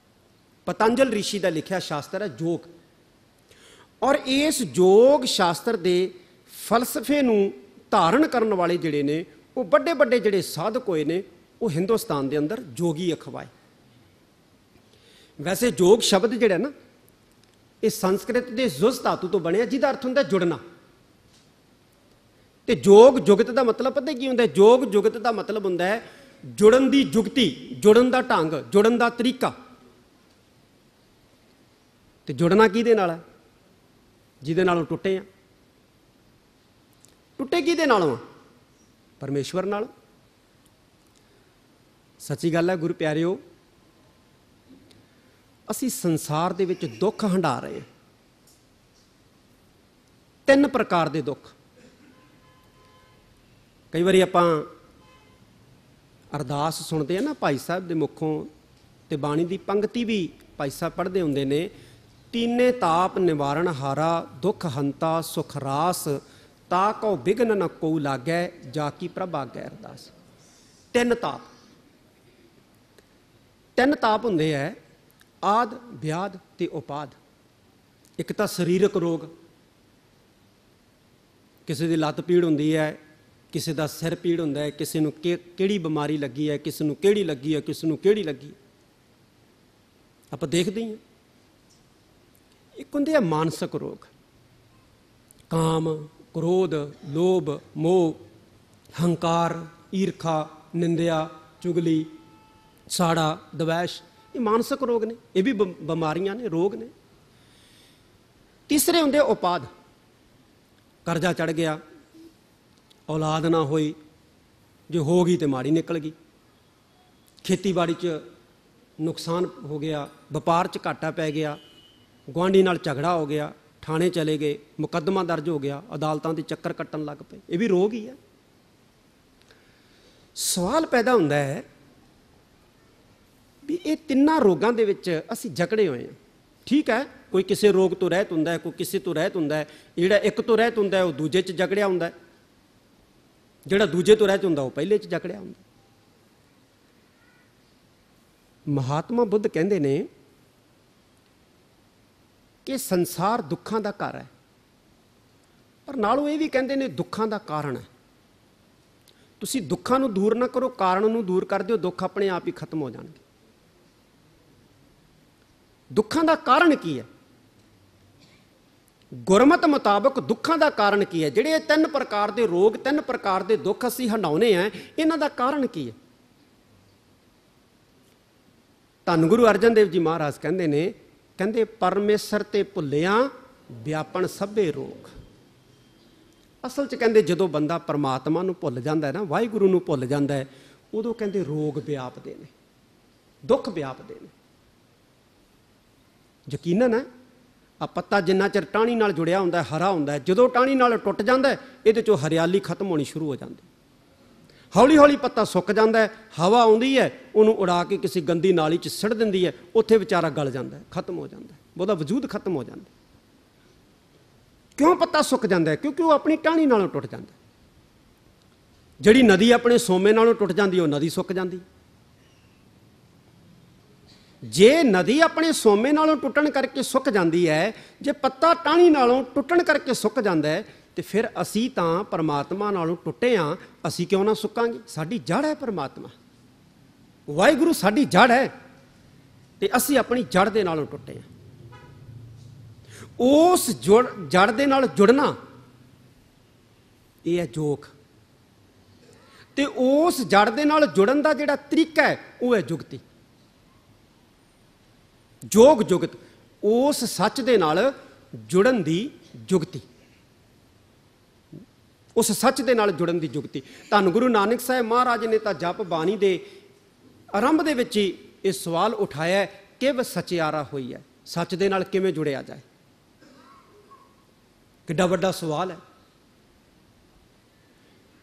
ਪਤੰਜਲ ਰਿਸ਼ੀ ਦਾ ਲਿਖਿਆ ਸ਼ਾਸਤਰ ਹੈ ਯੋਗ। ਔਰ ਇਸ ਯੋਗ ਸ਼ਾਸਤਰ ਦੇ ਫਲਸਫੇ ਨੂੰ ਧਾਰਨ ਕਰਨ ਵਾਲੇ ਜਿਹੜੇ ਨੇ ਉਹ ਵੱਡੇ ਵੱਡੇ ਜਿਹੜੇ ਸਾਧਕ ਹੋਏ ਨੇ ਉਹ ਹਿੰਦੁਸਤਾਨ ਦੇ ਅੰਦਰ ਜੋਗੀ ਅਖਵਾਏ। ਵੈਸੇ ਯੋਗ ਸ਼ਬਦ ਜਿਹੜਾ ਨਾ ਇਹ ਸੰਸਕ੍ਰਿਤ ਦੇ ਜੁਜ਼ ਧਾਤੂ ਤੋਂ ਬਣਿਆ, ਜਿਹਦਾ ਅਰਥ ਹੁੰਦਾ ਜੁੜਨਾ। ਤੇ ਜੋਗ ਜੁਗਤ ਦਾ ਮਤਲਬ ਪਤਾ ਕੀ ਹੁੰਦਾ? ਜੋਗ ਜੁਗਤ ਦਾ ਮਤਲਬ ਹੁੰਦਾ ਹੈ ਜੁੜਨ ਦੀ ਜੁਗਤੀ, ਜੁੜਨ ਦਾ ਢੰਗ, ਜੁੜਨ ਦਾ ਤਰੀਕਾ। ਤੇ ਜੁੜਨਾ ਕਿਹਦੇ ਨਾਲ ਹੈ? ਜਿਹਦੇ ਨਾਲੋਂ ਟੁੱਟੇ ਆ। ਟੁੱਟੇ ਕਿਹਦੇ ਨਾਲੋਂ ਆ? ਪਰਮੇਸ਼ਵਰ ਨਾਲ। ਸੱਚੀ ਗੱਲ ਹੈ ਗੁਰੂ ਪਿਆਰਿਓ, ਅਸੀਂ ਸੰਸਾਰ ਦੇ ਵਿੱਚ ਦੁੱਖ ਹੰਢਾ ਰਹੇ ਹਾਂ। 3 ਪ੍ਰਕਾਰ ਦੇ ਦੁੱਖ। ਕਈ ਵਾਰੀ ਆਪਾਂ ਅਰਦਾਸ ਸੁਣਦੇ ਆ ਨਾ ਭਾਈ ਸਾਹਿਬ ਦੇ ਮੁਖੋਂ, ਤੇ ਬਾਣੀ ਦੀ ਪੰਕਤੀ ਵੀ ਭਾਈ ਸਾਹਿਬ ਪੜ੍ਹਦੇ ਹੁੰਦੇ ਨੇ, ਤੀਨੇ ਤਾਪ ਨਿਵਾਰਨ ਹਾਰਾ, ਦੁੱਖ ਹੰਤਾ ਸੁਖ ਰਾਸ, ਤਾ ਕਉ ਬਿਘਨ ਨ ਕੋਉ ਲਾਗੈ, ਜਾ ਕੀ ਪ੍ਰਭ ਆਗੈ ਅਰਦਾਸ। 3 ਤਾਪ। 3 ਤਾਪ ਹੁੰਦੇ ਹੈ ਆਦ, ਵਿਆਦ ਤੇ ਉਪਾਦ। ਇੱਕ ਤਾਂ ਸਰੀਰਕ ਰੋਗ, ਕਿਸੇ ਦੀ ਲੱਤ ਪੀੜ ਹੁੰਦੀ ਹੈ, ਕਿਸੇ ਦਾ ਸਿਰ ਪੀੜ ਹੁੰਦਾ ਹੈ, ਕਿਸੇ ਨੂੰ ਕਿਹੜੀ ਬਿਮਾਰੀ ਲੱਗੀ ਹੈ, ਕਿਸੇ ਨੂੰ ਕਿਹੜੀ ਲੱਗੀ ਹੈ, ਕਿਸੇ ਨੂੰ ਕਿਹੜੀ ਲੱਗੀ। ਆਪਾਂ ਦੇਖਦੇ ਹੀ ਹਾਂ। ਇੱਕ ਹੁੰਦੇ ਆ ਮਾਨਸਿਕ ਰੋਗ, ਕਾਮ, ਕ੍ਰੋਧ, ਲੋਭ, ਮੋਹ, ਹੰਕਾਰ, ਈਰਖਾ, ਨਿੰਦਿਆ, ਚੁਗਲੀ, ਸਾੜਾ, ਦਵੈਸ਼। ਇਹ ਮਾਨਸਿਕ ਰੋਗ ਨੇ, ਇਹ ਵੀ ਬਿਮਾਰੀਆਂ ਨੇ, ਰੋਗ ਨੇ। ਤੀਸਰੇ ਹੁੰਦੇ ਉਪਾਦ। ਕਰਜ਼ਾ ਚੜ ਗਿਆ, ਔਲਾਦ ਨਾ ਹੋਈ, ਜੇ ਹੋ ਗਈ ਤੇ ਮਾੜੀ ਨਿਕਲ ਗਈ, ਖੇਤੀਬਾੜੀ 'ਚ ਨੁਕਸਾਨ ਹੋ ਗਿਆ, ਵਪਾਰ 'ਚ ਘਾਟਾ ਪੈ ਗਿਆ, ਗੁਆਂਢੀ ਨਾਲ ਝਗੜਾ ਹੋ ਗਿਆ, ਥਾਣੇ ਚਲੇ ਗਏ, ਮੁਕੱਦਮਾ ਦਰਜ ਹੋ ਗਿਆ, ਅਦਾਲਤਾਂ ਦੇ ਚੱਕਰ ਕੱਟਣ ਲੱਗ ਪਏ। ਇਹ ਵੀ ਰੋਗ ਹੀ ਹੈ। ਸਵਾਲ ਪੈਦਾ ਹੁੰਦਾ ਹੈ ਵੀ ਇਹ 3 ਰੋਗਾਂ ਦੇ ਵਿੱਚ ਅਸੀਂ ਜਕੜੇ ਹੋਏ ਹਾਂ। ਠੀਕ ਹੈ, ਕੋਈ ਕਿਸੇ ਰੋਗ ਤੋਂ ਰਹਿਤ ਹੁੰਦਾ ਹੈ, ਕੋਈ ਕਿਸੇ ਤੋਂ ਰਹਿਤ ਹੁੰਦਾ ਹੈ। ਜਿਹੜਾ ਇੱਕ ਤੋਂ ਰਹਿਤ ਹੁੰਦਾ ਹੈ ਉਹ ਦੂਜੇ 'ਚ ਜਕੜਿਆ ਹੁੰਦਾ ਹੈ, ਜਿਹੜਾ ਦੂਜੇ ਤੋਂ ਰਹਿਤ ਹੁੰਦਾ ਉਹ ਪਹਿਲੇ 'ਚ ਜਕੜਿਆ ਹੁੰਦਾ। ਮਹਾਤਮਾ ਬੁੱਧ ਕਹਿੰਦੇ ਨੇ ਕਿ ਸੰਸਾਰ ਦੁੱਖਾਂ ਦਾ ਘਰ ਹੈ, ਪਰ ਨਾਲੋਂ ਇਹ ਵੀ ਕਹਿੰਦੇ ਨੇ ਦੁੱਖਾਂ ਦਾ ਕਾਰਨ ਹੈ। ਤੁਸੀਂ ਦੁੱਖਾਂ ਨੂੰ ਦੂਰ ਨਾ ਕਰੋ, ਕਾਰਨ ਨੂੰ ਦੂਰ ਕਰ ਦਿਓ, ਦੁੱਖ ਆਪਣੇ ਆਪ ਹੀ ਖਤਮ ਹੋ ਜਾਣਗੇ। ਦੁੱਖਾਂ ਦਾ ਕਾਰਨ ਕੀ ਹੈ? ਗੁਰਮਤਿ ਮੁਤਾਬਕ ਦੁੱਖਾਂ ਦਾ ਕਾਰਨ ਕੀ ਹੈ? ਜਿਹੜੇ 3 ਪ੍ਰਕਾਰ ਦੇ ਰੋਗ, 3 ਪ੍ਰਕਾਰ ਦੇ ਦੁੱਖ ਅਸੀਂ ਹੰਡਾਉਨੇ ਆ, ਇਹਨਾਂ ਦਾ ਕਾਰਨ ਕੀ ਹੈ? ਧੰਨ ਗੁਰੂ ਅਰਜਨ ਦੇਵ ਜੀ ਮਹਾਰਾਜ ਕਹਿੰਦੇ ਨੇ, ਕਹਿੰਦੇ ਪਰਮੇਸ਼ਰ ਤੇ ਭੁੱਲਿਆ ਵਿਆਪਣ ਸਭੇ ਰੋਗ। ਅਸਲ 'ਚ ਕਹਿੰਦੇ ਜਦੋਂ ਬੰਦਾ ਪਰਮਾਤਮਾ ਨੂੰ ਭੁੱਲ ਜਾਂਦਾ ਹੈ ਨਾ, ਵਾਹਿਗੁਰੂ ਨੂੰ ਭੁੱਲ ਜਾਂਦਾ ਹੈ, ਉਦੋਂ ਕਹਿੰਦੇ ਰੋਗ ਵਿਆਪਦੇ ਨੇ, ਦੁੱਖ ਵਿਆਪਦੇ ਨੇ। ਯਕੀਨਨ ਹੈ, ਆ ਪੱਤਾ ਜਿੰਨਾ ਚਿਰ ਟਾਹਣੀ ਨਾਲ ਜੁੜਿਆ ਹੁੰਦਾ ਹੈ, ਹਰਾ ਹੁੰਦਾ ਹੈ, ਜਦੋਂ ਟਾਹਣੀ ਨਾਲ ਟੁੱਟ ਜਾਂਦਾ ਹੈ, ਇਹਦੇ 'ਚੋਂ ਹਰਿਆਲੀ ਖਤਮ ਹੋਣੀ ਸ਼ੁਰੂ ਹੋ ਜਾਂਦੀ। ਹੌਲੀ ਹੌਲੀ ਪੱਤਾ ਸੁੱਕ ਜਾਂਦਾ ਹੈ, ਹਵਾ ਆਉਂਦੀ ਹੈ, ਉਹਨੂੰ ਉਡਾ ਕੇ ਕਿਸੇ ਗੰਦੀ ਨਾਲੀ 'ਚ ਸਿੱਟ ਦਿੰਦੀ ਹੈ, ਉੱਥੇ ਵਿਚਾਰਾ ਗਲ ਜਾਂਦਾ ਹੈ, ਖਤਮ ਹੋ ਜਾਂਦਾ ਹੈ, ਉਹਦਾ ਵਜੂਦ ਖਤਮ ਹੋ ਜਾਂਦਾ। ਕਿਉਂ ਪੱਤਾ ਸੁੱਕ ਜਾਂਦਾ ਹੈ? ਕਿਉਂਕਿ ਉਹ ਆਪਣੀ ਟਾਹਣੀ ਨਾਲੋਂ ਟੁੱਟ ਜਾਂਦਾ। ਜਿਹੜੀ ਨਦੀ ਆਪਣੇ ਸੋਮੇ ਨਾਲੋਂ ਟੁੱਟ ਜਾਂਦੀ, ਉਹ ਨਦੀ ਸੁੱਕ ਜਾਂਦੀ। ਜੇ ਨਦੀ ਆਪਣੇ ਸੋਮੇ ਨਾਲੋਂ ਟੁੱਟਣ ਕਰਕੇ ਸੁੱਕ ਜਾਂਦੀ ਹੈ, ਜੇ ਪੱਤਾ ਟਾਹਣੀ ਨਾਲੋਂ ਟੁੱਟਣ ਕਰਕੇ ਸੁੱਕ ਜਾਂਦਾ ਹੈ, ਤੇ ਫਿਰ ਅਸੀਂ ਤਾਂ ਪਰਮਾਤਮਾ ਨਾਲੋਂ ਟੁੱਟੇ ਹਾਂ, ਅਸੀਂ ਕਿਉਂ ਨਾ ਸੁੱਕਾਂਗੇ? ਸਾਡੀ ਜੜ੍ਹ ਹੈ ਪਰਮਾਤਮਾ, ਵਾਹਿਗੁਰੂ ਸਾਡੀ ਜੜ੍ਹ ਹੈ, ਤੇ ਅਸੀਂ ਆਪਣੀ ਜੜ੍ਹ ਦੇ ਨਾਲੋਂ ਟੁੱਟੇ ਹਾਂ। ਉਸ ਜੜ੍ਹ ਦੇ ਨਾਲ ਜੁੜਨਾ ਇਹ ਹੈ ਜੋਗ, ਤੇ ਉਸ ਜੜ੍ਹ ਦੇ ਨਾਲ ਜੁੜਨ ਦਾ ਜਿਹੜਾ ਤਰੀਕਾ ਹੈ ਉਹ ਹੈ ਜੁਗਤੀ। ਜੋਗ ਜੁਗਤ, ਉਸ ਸੱਚ ਦੇ ਨਾਲ ਜੁੜਨ ਦੀ ਜੁਗਤੀ, ਉਸ ਸੱਚ ਦੇ ਨਾਲ ਜੁੜਨ ਦੀ ਜੁਗਤੀ। ਧੰਨ ਗੁਰੂ ਨਾਨਕ ਸਾਹਿਬ ਮਹਾਰਾਜ ਨੇ ਤਾਂ ਜਪ ਬਾਣੀ ਦੇ ਆਰੰਭ ਦੇ ਵਿੱਚ ਹੀ ਇਹ ਸਵਾਲ ਉਠਾਇਆ, ਕਿਵ ਸਚਿਆਰਾ ਹੋਈ ਹੈ, ਸੱਚ ਦੇ ਨਾਲ ਕਿਵੇਂ ਜੁੜਿਆ ਜਾਏ। ਕਿੱਡਾ ਵੱਡਾ ਸਵਾਲ ਹੈ।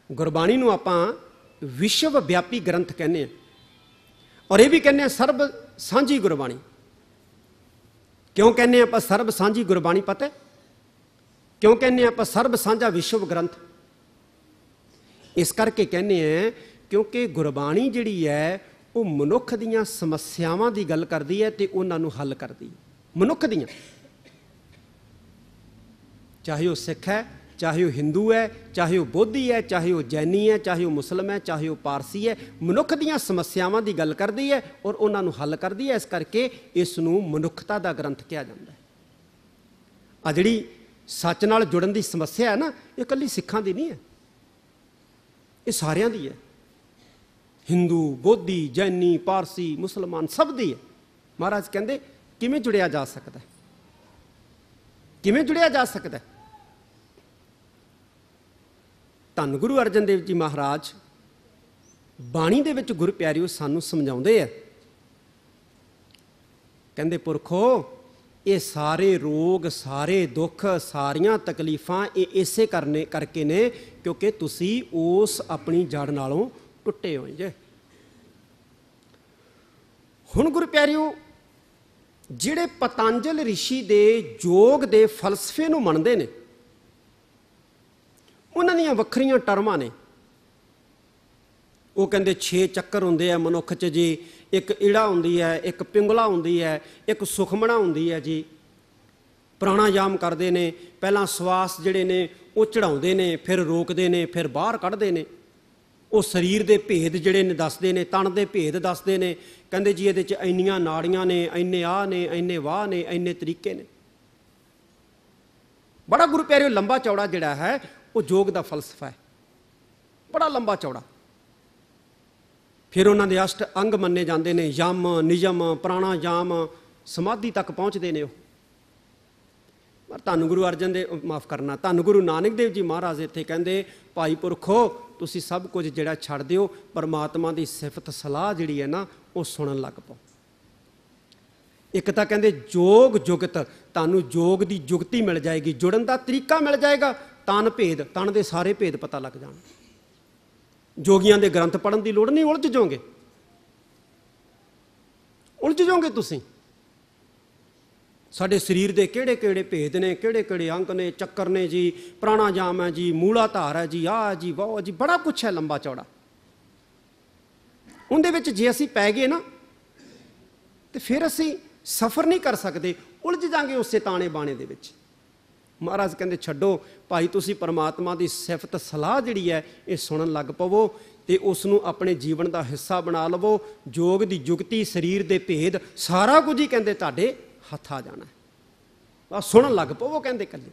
ਗੁਰਬਾਣੀ ਨੂੰ ਆਪਾਂ ਵਿਸ਼ਵ ਵਿਆਪੀ ਗ੍ਰੰਥ ਕਹਿੰਦੇ ਹਾਂ, ਔਰ ਇਹ ਵੀ ਕਹਿੰਦੇ ਹਾਂ ਸਰਬ ਸਾਂਝੀ ਗੁਰਬਾਣੀ। ਕਿਉਂ ਕਹਿੰਦੇ ਹਾਂ ਆਪਾਂ ਸਰਬ ਸਾਂਝੀ ਗੁਰਬਾਣੀ? ਪਤਾ ਕਿਉਂ ਕਹਿੰਦੇ ਹਾਂ ਆਪਾਂ ਸਰਬ ਸਾਂਝਾ ਵਿਸ਼ਵ ਗ੍ਰੰਥ? ਇਸ ਕਰਕੇ ਕਹਿੰਦੇ ਹਾਂ ਕਿਉਂਕਿ ਗੁਰਬਾਣੀ ਜਿਹੜੀ ਹੈ ਉਹ ਮਨੁੱਖ ਦੀਆਂ ਸਮੱਸਿਆਵਾਂ ਦੀ ਗੱਲ ਕਰਦੀ ਹੈ ਤੇ ਉਹਨਾਂ ਨੂੰ ਹੱਲ ਕਰਦੀ ਹੈ। ਮਨੁੱਖ ਦੀਆਂ, ਚਾਹੇ ਉਹ ਸਿੱਖ ਹੈ, ਚਾਹੇ ਉਹ ਹਿੰਦੂ ਹੈ, ਚਾਹੇ ਉਹ ਬੋਧੀ ਹੈ, ਚਾਹੇ ਉਹ ਜੈਨੀ ਹੈ, ਚਾਹੇ ਉਹ ਮੁਸਲਮ ਹੈ, ਚਾਹੇ ਉਹ ਪਾਰਸੀ ਹੈ, ਮਨੁੱਖ ਦੀਆਂ ਸਮੱਸਿਆਵਾਂ ਦੀ ਗੱਲ ਕਰਦੀ ਹੈ ਔਰ ਉਹਨਾਂ ਨੂੰ ਹੱਲ ਕਰਦੀ ਹੈ। ਇਸ ਕਰਕੇ ਇਸ ਨੂੰ ਮਨੁੱਖਤਾ ਦਾ ਗ੍ਰੰਥ ਕਿਹਾ ਜਾਂਦਾ ਹੈ। ਆ ਜਿਹੜੀ ਸੱਚ ਨਾਲ ਜੁੜਨ ਦੀ ਸਮੱਸਿਆ ਹੈ ਨਾ, ਇਹ ਇਕੱਲੀ ਸਿੱਖਾਂ ਦੀ ਨਹੀਂ ਹੈ, ਇਹ ਸਾਰਿਆਂ ਦੀ ਹੈ। ਹਿੰਦੂ, ਬੋਧੀ, ਜੈਨੀ, ਪਾਰਸੀ, ਮੁਸਲਮਾਨ, ਸਭ ਦੀ ਹੈ। ਮਹਾਰਾਜ ਕਹਿੰਦੇ ਕਿਵੇਂ ਜੁੜਿਆ ਜਾ ਸਕਦਾ, ਕਿਵੇਂ ਜੁੜਿਆ ਜਾ ਸਕਦਾ? ਧੰਨ ਗੁਰੂ ਅਰਜਨ ਦੇਵ ਜੀ ਮਹਾਰਾਜ ਬਾਣੀ ਦੇ ਵਿੱਚ ਗੁਰੂ ਪਿਆਰਿਓ ਸਾਨੂੰ ਸਮਝਾਉਂਦੇ ਆ, ਕਹਿੰਦੇ ਪੁਰਖੋ ਇਹ ਸਾਰੇ ਰੋਗ, ਸਾਰੇ ਦੁੱਖ, ਸਾਰੀਆਂ ਤਕਲੀਫਾਂ ਇਹ ਇਸੇ ਕਰਕੇ ਨੇ ਕਿਉਂਕਿ ਤੁਸੀਂ ਉਸ ਆਪਣੀ ਜੜ ਨਾਲੋਂ ਟੁੱਟੇ ਹੋਏ ਜੇ। ਹੁਣ ਗੁਰੂ ਪਿਆਰਿਓ ਜਿਹੜੇ ਪਤੰਜਲ ਰਿਸ਼ੀ ਦੇ ਯੋਗ ਦੇ ਫਲਸਫੇ ਨੂੰ ਮੰਨਦੇ ਨੇ, ਉਹਨਾਂ ਦੀਆਂ ਵੱਖਰੀਆਂ ਟਰਮਾਂ ਨੇ। ਉਹ ਕਹਿੰਦੇ 6 ਚੱਕਰ ਹੁੰਦੇ ਆ ਮਨੁੱਖ 'ਚ ਜੀ, ਇੱਕ ਈੜਾ ਹੁੰਦੀ ਹੈ, ਇੱਕ ਪਿੰਗਲਾ ਹੁੰਦੀ ਹੈ, ਇੱਕ ਸੁਖਮਣਾ ਹੁੰਦੀ ਹੈ ਜੀ। ਪ੍ਰਾਣਾਯਾਮ ਕਰਦੇ ਨੇ, ਪਹਿਲਾਂ ਸਵਾਸ ਜਿਹੜੇ ਨੇ ਉਹ ਚੜਾਉਂਦੇ ਨੇ, ਫਿਰ ਰੋਕਦੇ ਨੇ, ਫਿਰ ਬਾਹਰ ਕੱਢਦੇ ਨੇ। ਉਹ ਸਰੀਰ ਦੇ ਭੇਦ ਜਿਹੜੇ ਨੇ ਦੱਸਦੇ ਨੇ, ਤਣ ਦੇ ਭੇਦ ਦੱਸਦੇ ਨੇ। ਕਹਿੰਦੇ ਜੀ ਇਹਦੇ 'ਚ ਇੰਨੀਆਂ ਨਾੜੀਆਂ ਨੇ, ਇੰਨੇ ਆਹ ਨੇ, ਇੰਨੇ ਵਾਹ ਨੇ, ਇੰਨੇ ਤਰੀਕੇ ਨੇ। ਬੜਾ ਗੁਰੂ ਪਿਆਰਿਓ ਲੰਬਾ ਚੌੜਾ ਜਿਹੜਾ ਹੈ ਉਹ ਯੋਗ ਦਾ ਫਲਸਫਾ ਹੈ, ਬੜਾ ਲੰਬਾ ਚੌੜਾ। ਫਿਰ ਉਹਨਾਂ ਦੇ ਅਸ਼ਟ ਅੰਗ ਮੰਨੇ ਜਾਂਦੇ ਨੇ, ਯਮ, ਨਿਯਮ, ਪ੍ਰਾਣਾਯਾਮ, ਸਮਾਧੀ ਤੱਕ ਪਹੁੰਚਦੇ ਨੇ ਉਹ। ਪਰ ਧੰਨ ਗੁਰੂ ਅਰਜਨ ਦੇਵ, ਮਾਫ ਕਰਨਾ, ਧੰਨ ਗੁਰੂ ਨਾਨਕ ਦੇਵ ਜੀ ਮਹਾਰਾਜ ਇੱਥੇ ਕਹਿੰਦੇ ਭਾਈ ਪੁਰਖੋ ਤੁਸੀਂ ਸਭ ਕੁਝ ਜਿਹੜਾ ਛੱਡ ਦਿਓ, ਪਰਮਾਤਮਾ ਦੀ ਸਿਫਤ ਸਲਾਹ ਜਿਹੜੀ ਹੈ ਨਾ ਉਹ ਸੁਣਨ ਲੱਗ ਪਓ। ਇੱਕ ਤਾਂ ਕਹਿੰਦੇ ਯੋਗ ਜੁਗਤ, ਤੁਹਾਨੂੰ ਯੋਗ ਦੀ ਜੁਗਤੀ ਮਿਲ ਜਾਏਗੀ, ਜੁੜਨ ਦਾ ਤਰੀਕਾ ਮਿਲ ਜਾਏਗਾ। ਤਨ ਭੇਦ, ਤਨ ਦੇ ਸਾਰੇ ਭੇਦ ਪਤਾ ਲੱਗ ਜਾਣ। ਜੋਗੀਆਂ ਦੇ ਗ੍ਰੰਥ ਪੜ੍ਹਨ ਦੀ ਲੋੜ ਨਹੀਂ, ਉਲਝ ਜਾਓਗੇ, ਉਲਝ ਜਾਓਗੇ ਤੁਸੀਂ। ਸਾਡੇ ਸਰੀਰ ਦੇ ਕਿਹੜੇ ਕਿਹੜੇ ਭੇਦ ਨੇ, ਕਿਹੜੇ ਕਿਹੜੇ ਅੰਗ ਨੇ, ਚੱਕਰ ਨੇ ਜੀ, ਪ੍ਰਾਣਾਯਾਮ ਹੈ ਜੀ, ਮੂਲਾਧਾਰ ਹੈ ਜੀ, ਆਹ ਜੀ, ਵਾਹ ਜੀ, ਬੜਾ ਕੁਛ ਹੈ ਲੰਬਾ ਚੌੜਾ। ਉਹਦੇ ਵਿੱਚ ਜੇ ਅਸੀਂ ਪੈ ਗਏ ਨਾ ਤੇ ਫਿਰ ਅਸੀਂ ਸਫ਼ਰ ਨਹੀਂ ਕਰ ਸਕਦੇ, ਉਲਝ ਜਾਵਾਂਗੇ ਉਸੇ ਤਾਣੇ ਬਾਣੇ ਦੇ ਵਿੱਚ। ਮਹਾਰਾਜ ਕਹਿੰਦੇ ਛੱਡੋ ਭਾਈ, ਤੁਸੀਂ ਪਰਮਾਤਮਾ ਦੀ ਸਿਫਤ ਸਲਾਹ ਜਿਹੜੀ ਹੈ ਇਹ ਸੁਣਨ ਲੱਗ ਪਵੋ ਤੇ ਉਸ ਨੂੰ ਆਪਣੇ ਜੀਵਨ ਦਾ ਹਿੱਸਾ ਬਣਾ ਲਵੋ। ਯੋਗ ਦੀ ਜੁਗਤੀ, ਸਰੀਰ ਦੇ ਭੇਦ, ਸਾਰਾ ਕੁਝ ਹੀ ਕਹਿੰਦੇ ਤੁਹਾਡੇ ਹੱਥ ਆ ਜਾਣਾ। ਬਸ ਸੁਣਨ ਲੱਗ ਪਵੋ, ਕਹਿੰਦੇ ਇਕੱਲੇ।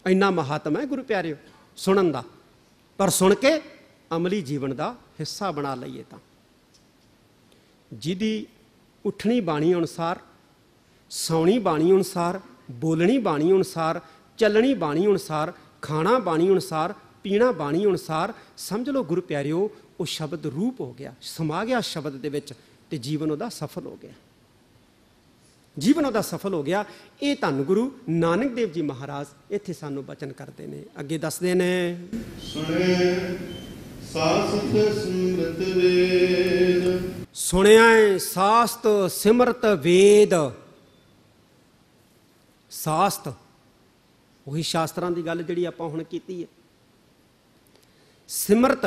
ਇੰਨਾ ਮਹਾਤਮ ਹੈ ਗੁਰੂ ਪਿਆਰਿਓ ਸੁਣਨ ਦਾ, ਪਰ ਸੁਣ ਕੇ ਅਮਲੀ ਜੀਵਨ ਦਾ ਹਿੱਸਾ ਬਣਾ ਲਈਏ ਤਾਂ। ਜਿਹਦੀ ਉੱਠਣੀ ਬਾਣੀ ਅਨੁਸਾਰ, ਸੌਣੀ ਬਾਣੀ ਅਨੁਸਾਰ, ਬੋਲਣੀ ਬਾਣੀ ਅਨੁਸਾਰ, ਚੱਲਣੀ ਬਾਣੀ ਅਨੁਸਾਰ, ਖਾਣਾ ਬਾਣੀ ਅਨੁਸਾਰ, ਪੀਣਾ ਬਾਣੀ ਅਨੁਸਾਰ, ਸਮਝ ਲਓ ਗੁਰੂ ਪਿਆਰਿਓ ਉਹ ਸ਼ਬਦ ਰੂਪ ਹੋ ਗਿਆ, ਸਮਾ ਗਿਆ ਸ਼ਬਦ ਦੇ ਵਿੱਚ ਤੇ ਜੀਵਨ ਉਹਦਾ ਸਫਲ ਹੋ ਗਿਆ, ਜੀਵਨ ਉਹਦਾ ਸਫਲ ਹੋ ਗਿਆ। ਇਹ ਧੰਨ ਗੁਰੂ ਨਾਨਕ ਦੇਵ ਜੀ ਮਹਾਰਾਜ ਇੱਥੇ ਸਾਨੂੰ ਬਚਨ ਕਰਦੇ ਨੇ। ਅੱਗੇ ਦੱਸਦੇ ਨੇ, ਸੁਣੇ ਸਾਸਤ ਸਿਮਰਤ ਵੇਦ, ਸੁਣਿਆ ਸਾਸਤ ਸਿਮਰਤ ਵੇਦ। ਸਾਸਤ ਉਹੀ ਸ਼ਾਸਤਰਾਂ ਦੀ ਗੱਲ ਜਿਹੜੀ ਆਪਾਂ ਹੁਣ ਕੀਤੀ ਹੈ। ਸਿਮਰਤ,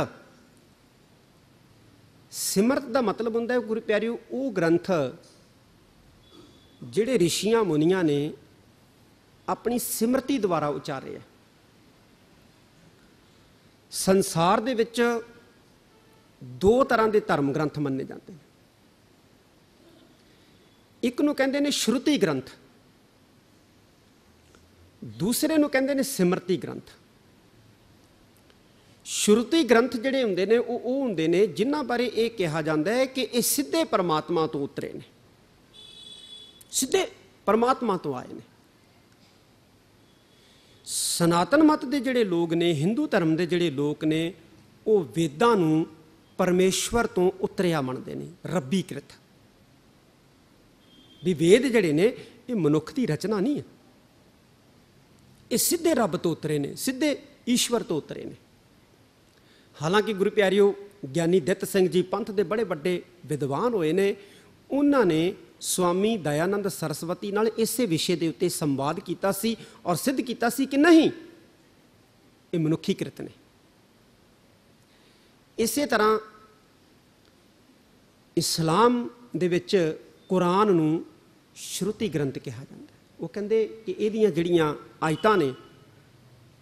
ਸਿਮਰਤ ਦਾ ਮਤਲਬ ਹੁੰਦਾ ਹੈ ਗੁਰੂ ਪਿਆਰਿਓ ਉਹ ਗ੍ਰੰਥ ਜਿਹੜੇ ਰਿਸ਼ੀਆਂ ਮੁਨੀਆਂ ਨੇ ਆਪਣੀ ਸਿਮਰਤੀ ਦੁਆਰਾ ਉਚਾਰੇ ਹੈ। ਸੰਸਾਰ ਦੇ ਵਿੱਚ 2 ਤਰ੍ਹਾਂ ਦੇ ਧਰਮ ਗ੍ਰੰਥ ਮੰਨੇ ਜਾਂਦੇ ਨੇ। ਇੱਕ ਨੂੰ ਕਹਿੰਦੇ ਨੇ ਸ਼ਰੂਤੀ ਗ੍ਰੰਥ, ਦੂਸਰੇ ਨੂੰ ਕਹਿੰਦੇ ਨੇ ਸਿਮਰਤੀ ਗ੍ਰੰਥ। ਸ਼ਰੂਤੀ ਗ੍ਰੰਥ ਜਿਹੜੇ ਹੁੰਦੇ ਨੇ ਉਹ ਹੁੰਦੇ ਨੇ ਜਿਨ੍ਹਾਂ ਬਾਰੇ ਇਹ ਕਿਹਾ ਜਾਂਦਾ ਹੈ ਕਿ ਇਹ ਸਿੱਧੇ ਪਰਮਾਤਮਾ ਤੋਂ ਉਤਰੇ ਨੇ, ਸਿੱਧੇ ਪਰਮਾਤਮਾ ਤੋਂ ਆਏ ਨੇ। ਸਨਾਤਨ ਮਤ ਦੇ ਜਿਹੜੇ ਲੋਕ ਨੇ, ਹਿੰਦੂ ਧਰਮ ਦੇ ਜਿਹੜੇ ਲੋਕ ਨੇ, ਉਹ ਵੇਦਾਂ ਨੂੰ ਪਰਮੇਸ਼ਵਰ ਤੋਂ ਉਤਰਿਆ ਮੰਨਦੇ ਨੇ, ਰੱਬੀ ਕਿਰਤ। ਵੀ ਵੇਦ ਜਿਹੜੇ ਨੇ ਇਹ ਮਨੁੱਖ ਦੀ ਰਚਨਾ ਨਹੀਂ ਹੈ, ਇਹ ਸਿੱਧੇ ਰੱਬ ਤੋਂ ਉਤਰੇ ਨੇ, ਸਿੱਧੇ ਈਸ਼ਵਰ ਤੋਂ ਉਤਰੇ ਨੇ। ਹਾਲਾਂਕਿ ਗੁਰੂ ਪਿਆਰਿਓ ਗਿਆਨੀ ਦਿੱਤ ਸਿੰਘ ਜੀ ਪੰਥ ਦੇ ਬੜੇ ਵੱਡੇ ਵਿਦਵਾਨ ਹੋਏ ਨੇ, ਉਹਨਾਂ ਨੇ ਸਵਾਮੀ ਦਇਆਨੰਦ ਸਰਸਵਤੀ ਨਾਲ ਇਸੇ ਵਿਸ਼ੇ ਦੇ ਉੱਤੇ ਸੰਵਾਦ ਕੀਤਾ ਸੀ ਔਰ ਸਿੱਧ ਕੀਤਾ ਸੀ ਕਿ ਨਹੀਂ, ਇਹ ਮਨੁੱਖੀ ਕਿਰਤ ਨੇ। ਇਸੇ ਤਰ੍ਹਾਂ ਇਸਲਾਮ ਦੇ ਵਿੱਚ ਕੁਰਾਨ ਨੂੰ ਸ਼ਰੂਤੀ ਗ੍ਰੰਥ ਕਿਹਾ ਜਾਂਦਾ। ਉਹ ਕਹਿੰਦੇ ਕਿ ਇਹਦੀਆਂ ਜਿਹੜੀਆਂ ਆਇਤਾਂ ਨੇ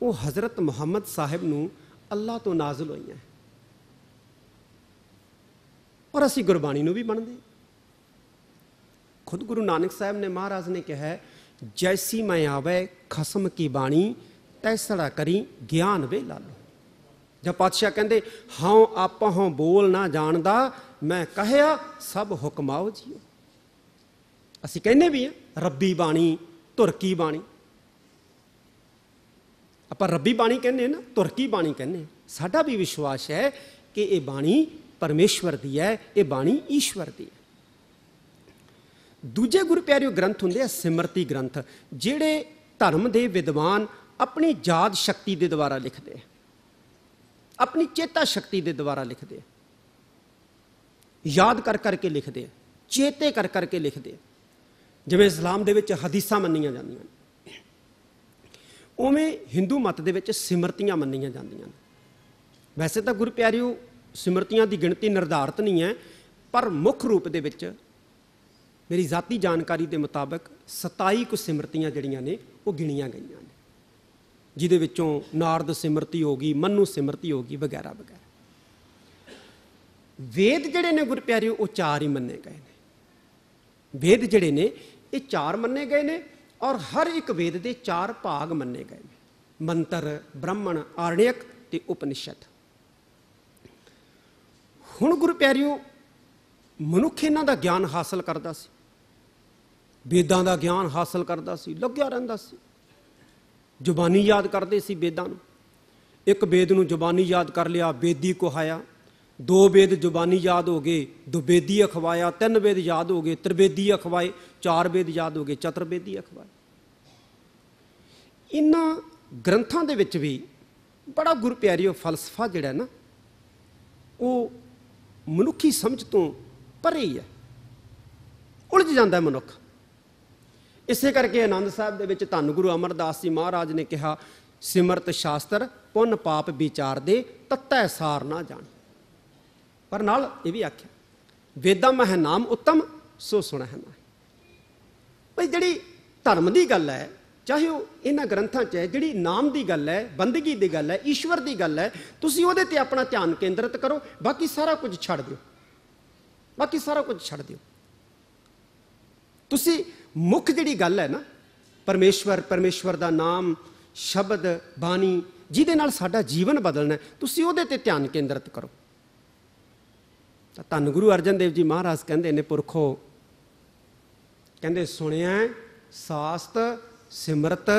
ਉਹ ਹਜ਼ਰਤ ਮੁਹੰਮਦ ਸਾਹਿਬ ਨੂੰ ਅੱਲਾਹ ਤੋਂ ਨਾਜ਼ਿਲ ਹੋਈਆਂ, ਔਰ ਅਸੀਂ ਗੁਰਬਾਣੀ ਨੂੰ ਵੀ ਮੰਨਦੇ। ਖੁਦ ਗੁਰੂ ਨਾਨਕ ਸਾਹਿਬ ਨੇ, ਮਹਾਰਾਜ ਨੇ ਕਿਹਾ, ਜੈਸੀ ਮੈਂ ਆਵੇ ਖਸਮ ਕੀ ਬਾਣੀ ਤੈਸੜਾ ਕਰੀ ਗਿਆਨ ਵੇ ਲਾਲੋ। ਜਦ ਪਾਤਸ਼ਾਹ ਕਹਿੰਦੇ ਹਾਂ ਆਪਾਂ ਹਾਂ ਬੋਲ ਨਾ ਜਾਣਦਾ, ਮੈਂ ਕਹਿਆ ਸਭ ਹੁਕਮਾਓ ਜੀਓ। ਅਸੀਂ ਕਹਿੰਦੇ ਵੀ ਹਾਂ ਰੱਬੀ ਬਾਣੀ, ਤੁਰਕੀ ਬਾਣੀ। ਆਪਾਂ ਰੱਬੀ ਬਾਣੀ ਕਹਿੰਦੇ ਨਾ, ਤੁਰਕੀ ਬਾਣੀ ਕਹਿੰਦੇ। ਸਾਡਾ ਵੀ ਵਿਸ਼ਵਾਸ ਹੈ ਕਿ ਇਹ ਬਾਣੀ ਪਰਮੇਸ਼ਵਰ ਦੀ ਹੈ, ਇਹ ਬਾਣੀ ਈਸ਼ਵਰ ਦੀ ਹੈ। ਦੂਜੇ ਗੁਰੂ ਪਿਆਰਿਓ ਗ੍ਰੰਥ ਹੁੰਦੇ ਆ ਸਿਮਰਤੀ ਗ੍ਰੰਥ, ਜਿਹੜੇ ਧਰਮ ਦੇ ਵਿਦਵਾਨ ਆਪਣੀ ਯਾਦ ਸ਼ਕਤੀ ਦੇ ਦੁਆਰਾ ਲਿਖਦੇ ਆ, ਆਪਣੀ ਚੇਤਾ ਸ਼ਕਤੀ ਦੇ ਦੁਆਰਾ ਲਿਖਦੇ ਆ, ਯਾਦ ਕਰ ਕਰਕੇ ਲਿਖਦੇ ਆ, ਚੇਤੇ ਕਰ ਕਰਕੇ ਲਿਖਦੇ ਆ। ਜਿਵੇਂ ਇਸਲਾਮ ਦੇ ਵਿੱਚ ਹਦੀਸਾਂ ਮੰਨੀਆਂ ਜਾਂਦੀਆਂ ਨੇ, ਉਵੇਂ ਹਿੰਦੂ ਮਤ ਦੇ ਵਿੱਚ ਸਿਮਰਤੀਆਂ ਮੰਨੀਆਂ ਜਾਂਦੀਆਂ ਨੇ। ਵੈਸੇ ਤਾਂ ਗੁਰੂ ਪਿਆਰਿਓ ਸਿਮਰਤੀਆਂ ਦੀ ਗਿਣਤੀ ਨਿਰਧਾਰਤ ਨਹੀਂ ਹੈ, ਪਰ ਮੁੱਖ ਰੂਪ ਦੇ ਵਿੱਚ ਮੇਰੀ ਜ਼ਾਤੀ ਜਾਣਕਾਰੀ ਦੇ ਮੁਤਾਬਕ 27 ਕੁ ਸਿਮਰਤੀਆਂ ਜਿਹੜੀਆਂ ਨੇ ਉਹ ਗਿਣੀਆਂ ਗਈਆਂ ਨੇ, ਜਿਹਦੇ ਵਿੱਚੋਂ ਨਾਰਦ ਸਿਮਰਤੀ ਹੋ ਗਈ, ਮਨੂੰ ਸਿਮਰਤੀ ਹੋ ਗਈ, ਵਗੈਰਾ ਵਗੈਰਾ। ਵੇਦ ਜਿਹੜੇ ਨੇ ਗੁਰੂ ਪਿਆਰਿਓ ਉਹ 4 ਹੀ ਮੰਨੇ ਗਏ ਨੇ। ਵੇਦ ਜਿਹੜੇ ਨੇ ਇਹ 4 ਮੰਨੇ ਗਏ ਨੇ, ਔਰ ਹਰ ਇੱਕ ਵੇਦ ਦੇ 4 ਭਾਗ ਮੰਨੇ ਗਏ ਨੇ: ਮੰਤਰ, ਬ੍ਰਾਹਮਣ, ਆਰਣਯਕ ਤੇ ਉਪਨਿਸ਼ਦ। ਹੁਣ ਗੁਰੂ ਪਿਆਰਿਓ ਮਨੁੱਖ ਇਹਨਾਂ ਦਾ ਗਿਆਨ ਹਾਸਲ ਕਰਦਾ ਸੀ, ਵੇਦਾਂ ਦਾ ਗਿਆਨ ਹਾਸਲ ਕਰਦਾ ਸੀ, ਲੱਗਿਆ ਰਹਿੰਦਾ ਸੀ, ਜ਼ੁਬਾਨੀ ਯਾਦ ਕਰਦੇ ਸੀ ਵੇਦਾਂ ਨੂੰ। ਇੱਕ ਵੇਦ ਨੂੰ ਜ਼ੁਬਾਨੀ ਯਾਦ ਕਰ ਲਿਆ, ਵੇਦੀ ਕੁਹਾਇਆ। 2 ਵੇਦ ਜ਼ੁਬਾਨੀ ਯਾਦ ਹੋ ਗਏ, ਦੁਬੇਦੀ ਅਖਵਾਇਆ। 3 ਵੇਦ ਯਾਦ ਹੋ ਗਏ, ਤ੍ਰਿਵੇਦੀ ਅਖਵਾਏ। 4 ਵੇਦ ਯਾਦ ਹੋ ਗਏ, ਚਤੁਰਵੇਦੀ ਅਖਵਾਏ। ਇਹਨਾਂ ਗ੍ਰੰਥਾਂ ਦੇ ਵਿੱਚ ਵੀ ਬੜਾ ਗੁਰੂ ਪਿਆਰਿਓ ਫਲਸਫਾ ਜਿਹੜਾ ਨਾ ਉਹ ਮਨੁੱਖੀ ਸਮਝ ਤੋਂ ਪਰੇ ਹੀ ਹੈ, ਉਲਝ ਜਾਂਦਾ ਮਨੁੱਖ। ਇਸੇ ਕਰਕੇ ਆਨੰਦ ਸਾਹਿਬ ਦੇ ਵਿੱਚ ਧੰਨ ਗੁਰੂ ਅਮਰਦਾਸ ਜੀ ਮਹਾਰਾਜ ਨੇ ਕਿਹਾ, ਸਿਮਰਤ ਸ਼ਾਸਤਰ ਪੁੰਨ ਪਾਪ ਵਿਚਾਰਦੇ, ਤੱਤੈ ਸਾਰ ਨਾ ਜਾਣ। ਪਰ ਨਾਲ ਇਹ ਵੀ ਆਖਿਆ, ਵੇਦਾਂ ਮਹਿ ਨਾਮ ਉੱਤਮ ਸੋ ਸੁਣਹਿ ਨਾ। ਭਈ ਜਿਹੜੀ ਧਰਮ ਦੀ ਗੱਲ ਹੈ, ਚਾਹੇ ਉਹ ਇਹਨਾਂ ਗ੍ਰੰਥਾਂ 'ਚ ਹੈ, ਜਿਹੜੀ ਨਾਮ ਦੀ ਗੱਲ ਹੈ, ਬੰਦਗੀ ਦੀ ਗੱਲ ਹੈ, ਈਸ਼ਵਰ ਦੀ ਗੱਲ ਹੈ, ਤੁਸੀਂ ਉਹਦੇ ਤੇ ਆਪਣਾ ਧਿਆਨ ਕੇਂਦਰਿਤ ਕਰੋ, ਬਾਕੀ ਸਾਰਾ ਕੁਝ ਛੱਡ ਦਿਓ, ਬਾਕੀ ਸਾਰਾ ਕੁਝ ਛੱਡ ਦਿਓ। ਤੁਸੀਂ ਮੁੱਖ ਜਿਹੜੀ ਗੱਲ ਹੈ ਨਾ, ਪਰਮੇਸ਼ਵਰ, ਪਰਮੇਸ਼ਵਰ ਦਾ ਨਾਮ, ਸ਼ਬਦ, ਬਾਣੀ, ਜਿਹਦੇ ਨਾਲ ਸਾਡਾ ਜੀਵਨ ਬਦਲਣਾ, ਤੁਸੀਂ ਉਹਦੇ ਤੇ ਧਿਆਨ ਕੇਂਦਰਿਤ ਕਰੋ। ਤਾਂ ਧੰਨ ਗੁਰੂ ਅਰਜਨ ਦੇਵ ਜੀ ਮਹਾਰਾਜ ਕਹਿੰਦੇ ਨੇ, ਪੁਰਖੋ ਕਹਿੰਦੇ ਸੁਣਿਆ ਸਾਸਤ ਸਿਮਰਤ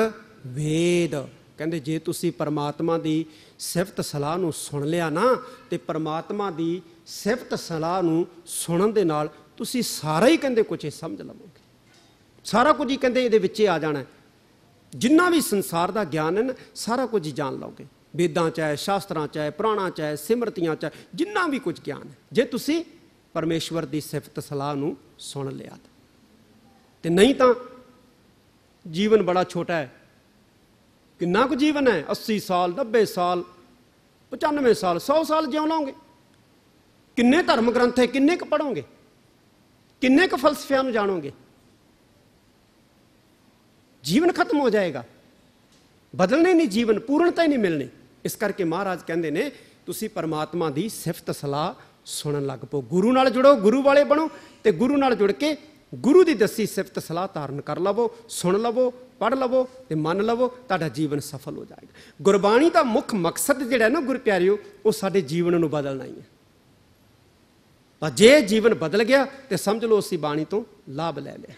ਵੇਦ। ਕਹਿੰਦੇ ਜੇ ਤੁਸੀਂ ਪਰਮਾਤਮਾ ਦੀ ਸਿਫਤ ਸਲਾਹ ਨੂੰ ਸੁਣ ਲਿਆ ਨਾ, ਤੇ ਪਰਮਾਤਮਾ ਦੀ ਸਿਫਤ ਸਲਾਹ ਨੂੰ ਸੁਣਨ ਦੇ ਨਾਲ ਤੁਸੀਂ ਸਾਰਾ ਹੀ ਕਹਿੰਦੇ ਕੁਝ ਸਮਝ ਲਵੋਗੇ, ਸਾਰਾ ਕੁਝ ਹੀ ਕਹਿੰਦੇ ਇਹਦੇ ਵਿੱਚ ਆ ਜਾਣਾ। ਜਿੰਨਾ ਵੀ ਸੰਸਾਰ ਦਾ ਗਿਆਨ ਹੈ ਨਾ, ਸਾਰਾ ਕੁਝ ਹੀ ਜਾਣ ਲਓਗੇ। ਵੇਦਾਂ 'ਚ ਹੈ, ਸ਼ਾਸਤਰਾਂ 'ਚ ਹੈ, ਪੁਰਾਣਾਂ 'ਚ ਹੈ, ਸਿਮਰਤੀਆਂ 'ਚ ਹੈ, ਜਿੰਨਾ ਵੀ ਕੁਝ ਗਿਆਨ ਹੈ, ਜੇ ਤੁਸੀਂ ਪਰਮੇਸ਼ਵਰ ਦੀ ਸਿਫਤ ਸਲਾਹ ਨੂੰ ਸੁਣ ਲਿਆ। ਤੇ ਨਹੀਂ ਤਾਂ ਜੀਵਨ ਬੜਾ ਛੋਟਾ ਹੈ। ਕਿੰਨਾ ਕੁ ਜੀਵਨ ਹੈ? 80 ਸਾਲ, 90 ਸਾਲ, 95 ਸਾਲ, 100 ਸਾਲ ਜਿਉਂ ਲਓਗੇ। ਕਿੰਨੇ ਧਰਮ ਗ੍ਰੰਥ ਹੈ, ਕਿੰਨੇ ਕੁ ਪੜ੍ਹੋਗੇ, ਕਿੰਨੇ ਕੁ ਫਲਸਫਿਆਂ ਨੂੰ ਜਾਣੋਗੇ? ਜੀਵਨ ਖਤਮ ਹੋ ਜਾਏਗਾ, ਬਦਲਣੇ ਨਹੀਂ, ਜੀਵਨ ਪੂਰਨਤਾ ਹੀ ਨਹੀਂ ਮਿਲਣੀ। ਇਸ ਕਰਕੇ ਮਹਾਰਾਜ ਕਹਿੰਦੇ ਨੇ ਤੁਸੀਂ ਪਰਮਾਤਮਾ ਦੀ ਸਿਫਤ ਸਲਾਹ ਸੁਣਨ ਲੱਗ ਪਓ, ਗੁਰੂ ਨਾਲ ਜੁੜੋ, ਗੁਰੂ ਵਾਲੇ ਬਣੋ, ਤੇ ਗੁਰੂ ਨਾਲ ਜੁੜ ਕੇ ਗੁਰੂ ਦੀ ਦੱਸੀ ਸਿਫਤ ਸਲਾਹ ਧਾਰਨ ਕਰ ਲਵੋ, ਸੁਣ ਲਵੋ, ਪੜ੍ਹ ਲਵੋ ਤੇ ਮੰਨ ਲਵੋ, ਤੁਹਾਡਾ ਜੀਵਨ ਸਫਲ ਹੋ ਜਾਏਗਾ। ਗੁਰਬਾਣੀ ਦਾ ਮੁੱਖ ਮਕਸਦ ਜਿਹੜਾ ਨਾ ਗੁਰੂ ਪਿਆਰਿਓ, ਉਹ ਸਾਡੇ ਜੀਵਨ ਨੂੰ ਬਦਲਣਾ ਹੀ ਹੈ। ਤਾਂ ਜੇ ਜੀਵਨ ਬਦਲ ਗਿਆ ਤੇ ਸਮਝ ਲਓ ਅਸੀਂ ਬਾਣੀ ਤੋਂ ਲਾਭ ਲੈ ਲਿਆ,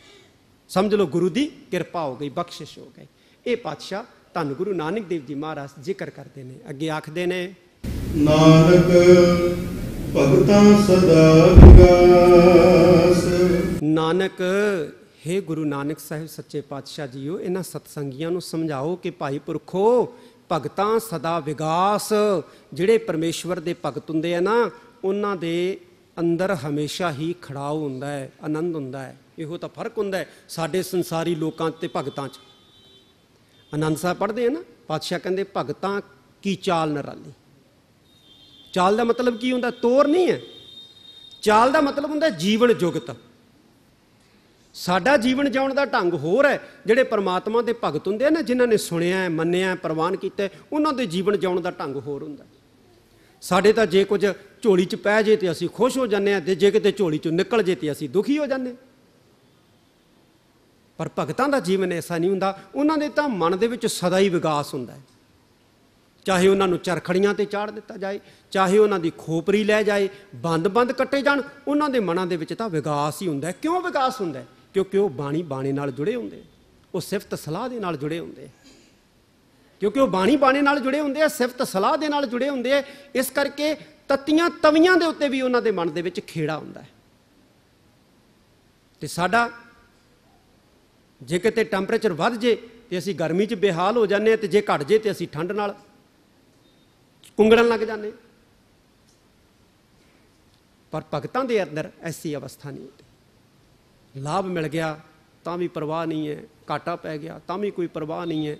ਸਮਝ ਲਓ ਗੁਰੂ ਦੀ ਕਿਰਪਾ ਹੋ ਗਈ, ਬਖਸ਼ਿਸ਼ ਹੋ ਗਈ। ਇਹ ਪਾਤਸ਼ਾਹ ਧੰਨ ਗੁਰੂ ਨਾਨਕ ਦੇਵ ਜੀ ਮਹਾਰਾਜ ਜ਼ਿਕਰ ਕਰਦੇ ਨੇ, ਅੱਗੇ ਆਖਦੇ ਨੇ, ਨਾਨਕ ਭਗਤਾਂ ਸਦਾ ਵਿਗਾਸ। ਨਾਨਕ, ਹੇ ਗੁਰੂ ਨਾਨਕ ਸਾਹਿਬ ਸੱਚੇ ਪਾਤਸ਼ਾਹ ਜੀਓ, ਇਹਨਾਂ ਸਤਸੰਗੀਆਂ ਨੂੰ ਸਮਝਾਓ ਕਿ ਭਾਈ ਪੁਰਖੋ, ਭਗਤਾਂ ਸਦਾ ਵਿਗਾਸ। ਜਿਹੜੇ ਪਰਮੇਸ਼ਵਰ ਦੇ ਭਗਤ ਹੁੰਦੇ ਆ ਨਾ, ਉਹਨਾਂ ਦੇ ਅੰਦਰ ਹਮੇਸ਼ਾ ਹੀ ਖੜਾਓ ਹੁੰਦਾ ਹੈ, ਆਨੰਦ ਹੁੰਦਾ ਹੈ। ਇਹੋ ਤਾਂ ਫਰਕ ਹੁੰਦਾ ਹੈ ਸਾਡੇ ਸੰਸਾਰੀ ਲੋਕਾਂ ਤੇ ਭਗਤਾਂ 'ਚ। ਆਨੰਦ ਸਾਹਿਬ ਪੜ੍ਹਦੇ ਆ ਨਾ, ਪਾਤਸ਼ਾਹ ਕਹਿੰਦੇ ਭਗਤਾਂ ਕੀ ਚਾਲ ਨਿਰਾਲੀ। ਚਾਲ ਦਾ ਮਤਲਬ ਕੀ ਹੁੰਦਾ? ਤੋਰ ਨਹੀਂ ਹੈ। ਚਾਲ ਦਾ ਮਤਲਬ ਹੁੰਦਾ ਜੀਵਨ ਜੁਗਤ। ਸਾਡਾ ਜੀਵਨ ਜਿਉਣ ਦਾ ਢੰਗ ਹੋਰ ਹੈ। ਜਿਹੜੇ ਪਰਮਾਤਮਾ ਦੇ ਭਗਤ ਹੁੰਦੇ ਆ ਨਾ, ਜਿਨ੍ਹਾਂ ਨੇ ਸੁਣਿਆ, ਮੰਨਿਆ, ਪ੍ਰਵਾਨ ਕੀਤਾ, ਉਹਨਾਂ ਦੇ ਜੀਵਨ ਜਿਉਣ ਦਾ ਢੰਗ ਹੋਰ ਹੁੰਦਾ। ਸਾਡੇ ਤਾਂ ਜੇ ਕੁਝ ਝੋਲੀ 'ਚ ਪੈ ਜੇ ਤੇ ਅਸੀਂ ਖੁਸ਼ ਹੋ ਜਾਂਦੇ ਹਾਂ, ਤੇ ਜੇ ਕਿਤੇ ਝੋਲੀ 'ਚੋਂ ਨਿਕਲ ਜੇ ਤੇ ਅਸੀਂ ਦੁਖੀ ਹੋ ਜਾਂਦੇ। ਪਰ ਭਗਤਾਂ ਦਾ ਜੀਵਨ ਐਸਾ ਨਹੀਂ ਹੁੰਦਾ। ਉਹਨਾਂ ਦੇ ਤਾਂ ਮਨ ਦੇ ਵਿੱਚ ਸਦਾ ਹੀ ਵਿਕਾਸ ਹੁੰਦਾ ਹੈ। ਚਾਹੇ ਉਹਨਾਂ ਨੂੰ ਚਰਖੜੀਆਂ ਤੇ ਚਾੜ ਦਿੱਤਾ ਜਾਏ, ਚਾਹੇ ਉਹਨਾਂ ਦੀ ਖੋਪਰੀ ਲੈ ਜਾਏ, ਬੰਦ ਕੱਟੇ ਜਾਣ, ਉਹਨਾਂ ਦੇ ਮਨਾਂ ਦੇ ਵਿੱਚ ਤਾਂ ਵਿਕਾਸ ਹੀ ਹੁੰਦਾ ਹੈ। ਕਿਉਂ ਵਿਕਾਸ ਹੁੰਦਾ ਹੈ? ਕਿਉਂਕਿ ਉਹ ਬਾਣੀ ਨਾਲ ਜੁੜੇ ਹੁੰਦੇ, ਉਹ ਸਿਫਤ ਸਲਾਹ ਦੇ ਨਾਲ ਜੁੜੇ ਹੁੰਦੇ। ਕਿਉਂਕਿ ਉਹ ਬਾਣੀ ਨਾਲ ਜੁੜੇ ਹੁੰਦੇ ਆ, ਸਿਫਤ ਸਲਾਹ ਦੇ ਨਾਲ ਜੁੜੇ ਹੁੰਦੇ ਆ। ਇਸ ਕਰਕੇ ਤੱਤੀਆਂ ਤਵੀਆਂ ਦੇ ਉੱਤੇ ਵੀ ਉਹਨਾਂ ਦੇ ਮਨ ਦੇ ਵਿੱਚ ਖੇੜਾ ਹੁੰਦਾ ਹੈ। ਤੇ ਸਾਡਾ ਜੇ ਕਿਤੇ ਟੈਂਪਰੇਚਰ ਵੱਧ ਜੇ ਤੇ ਅਸੀਂ ਗਰਮੀ 'ਚ ਬੇਹਾਲ ਹੋ ਜਾਂਦੇ ਹਾਂ, ਤੇ ਜੇ ਘਟ ਜੇ ਤੇ ਅਸੀਂ ਠੰਡ ਨਾਲ ਕੁੰਗੜਨ ਲੱਗ ਜਾਂਦੇ। ਪਰ ਭਗਤਾਂ ਦੇ ਅੰਦਰ ਐਸੀ ਅਵਸਥਾ ਨਹੀਂ ਹੁੰਦੀ। ਲਾਭ ਮਿਲ ਗਿਆ ਤਾਂ ਵੀ ਪਰਵਾਹ ਨਹੀਂ ਹੈ, ਘਾਟਾ ਪੈ ਗਿਆ ਤਾਂ ਵੀ ਕੋਈ ਪਰਵਾਹ ਨਹੀਂ ਹੈ,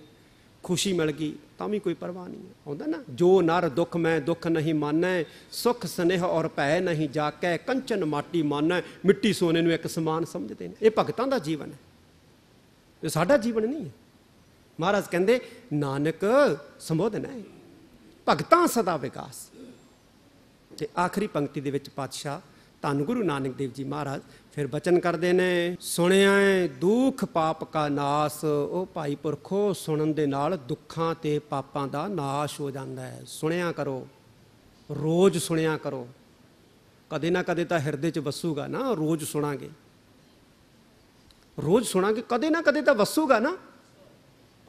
ਖੁਸ਼ੀ ਮਿਲ ਗਈ ਤਾਂ ਵੀ ਕੋਈ ਪਰਵਾਹ ਨਹੀਂ ਹੈ। ਆਉਂਦਾ ਨਾ, ਜੋ ਨਰ ਦੁੱਖ ਮੈਂ ਦੁੱਖ ਨਹੀਂ ਮਾਨੈ, ਸੁਖ ਸਨੇਹ ਔਰ ਭੈ ਨਹੀਂ ਜਾਕੈ, ਕੰਚਨ ਮਾਟੀ ਮਾਨੈ, ਮਿੱਟੀ ਸੋਨੇ ਨੂੰ ਇੱਕ ਸਮਾਨ ਸਮਝਦੇ ਨੇ। ਇਹ ਭਗਤਾਂ ਦਾ ਜੀਵਨ ਹੈ, ਇਹ ਸਾਡਾ ਜੀਵਨ ਨਹੀਂ ਹੈ। ਮਹਾਰਾਜ ਕਹਿੰਦੇ ਨਾਨਕ ਸੰਬੋਧਨ ਹੈ ਭਗਤਾਂ ਸਦਾ ਵਿਕਾਸ। ਤੇ ਆਖਰੀ ਪੰਕਤੀ ਦੇ ਵਿੱਚ ਪਾਤਸ਼ਾਹ ਧੰਨ ਗੁਰੂ ਨਾਨਕ ਦੇਵ ਜੀ ਮਹਾਰਾਜ ਫਿਰ ਬਚਨ ਕਰਦੇ ਨੇ, ਸੁਣਿਆ ਦੁੱਖ ਪਾਪ ਕਾ ਨਾਸ। ਉਹ ਭਾਈ ਪੁਰਖੋ, ਸੁਣਨ ਦੇ ਨਾਲ ਦੁੱਖਾਂ ਤੇ ਪਾਪਾਂ ਦਾ ਨਾਸ਼ ਹੋ ਜਾਂਦਾ ਹੈ। ਸੁਣਿਆ ਕਰੋ, ਰੋਜ਼ ਸੁਣਿਆ ਕਰੋ। ਕਦੇ ਨਾ ਕਦੇ ਤਾਂ ਹਿਰਦੇ 'ਚ ਵਸੂਗਾ ਨਾ। ਰੋਜ਼ ਸੁਣਾਂਗੇ, ਰੋਜ਼ ਸੁਣਾਂਗੇ, ਕਦੇ ਨਾ ਕਦੇ ਤਾਂ ਵਸੂਗਾ ਨਾ।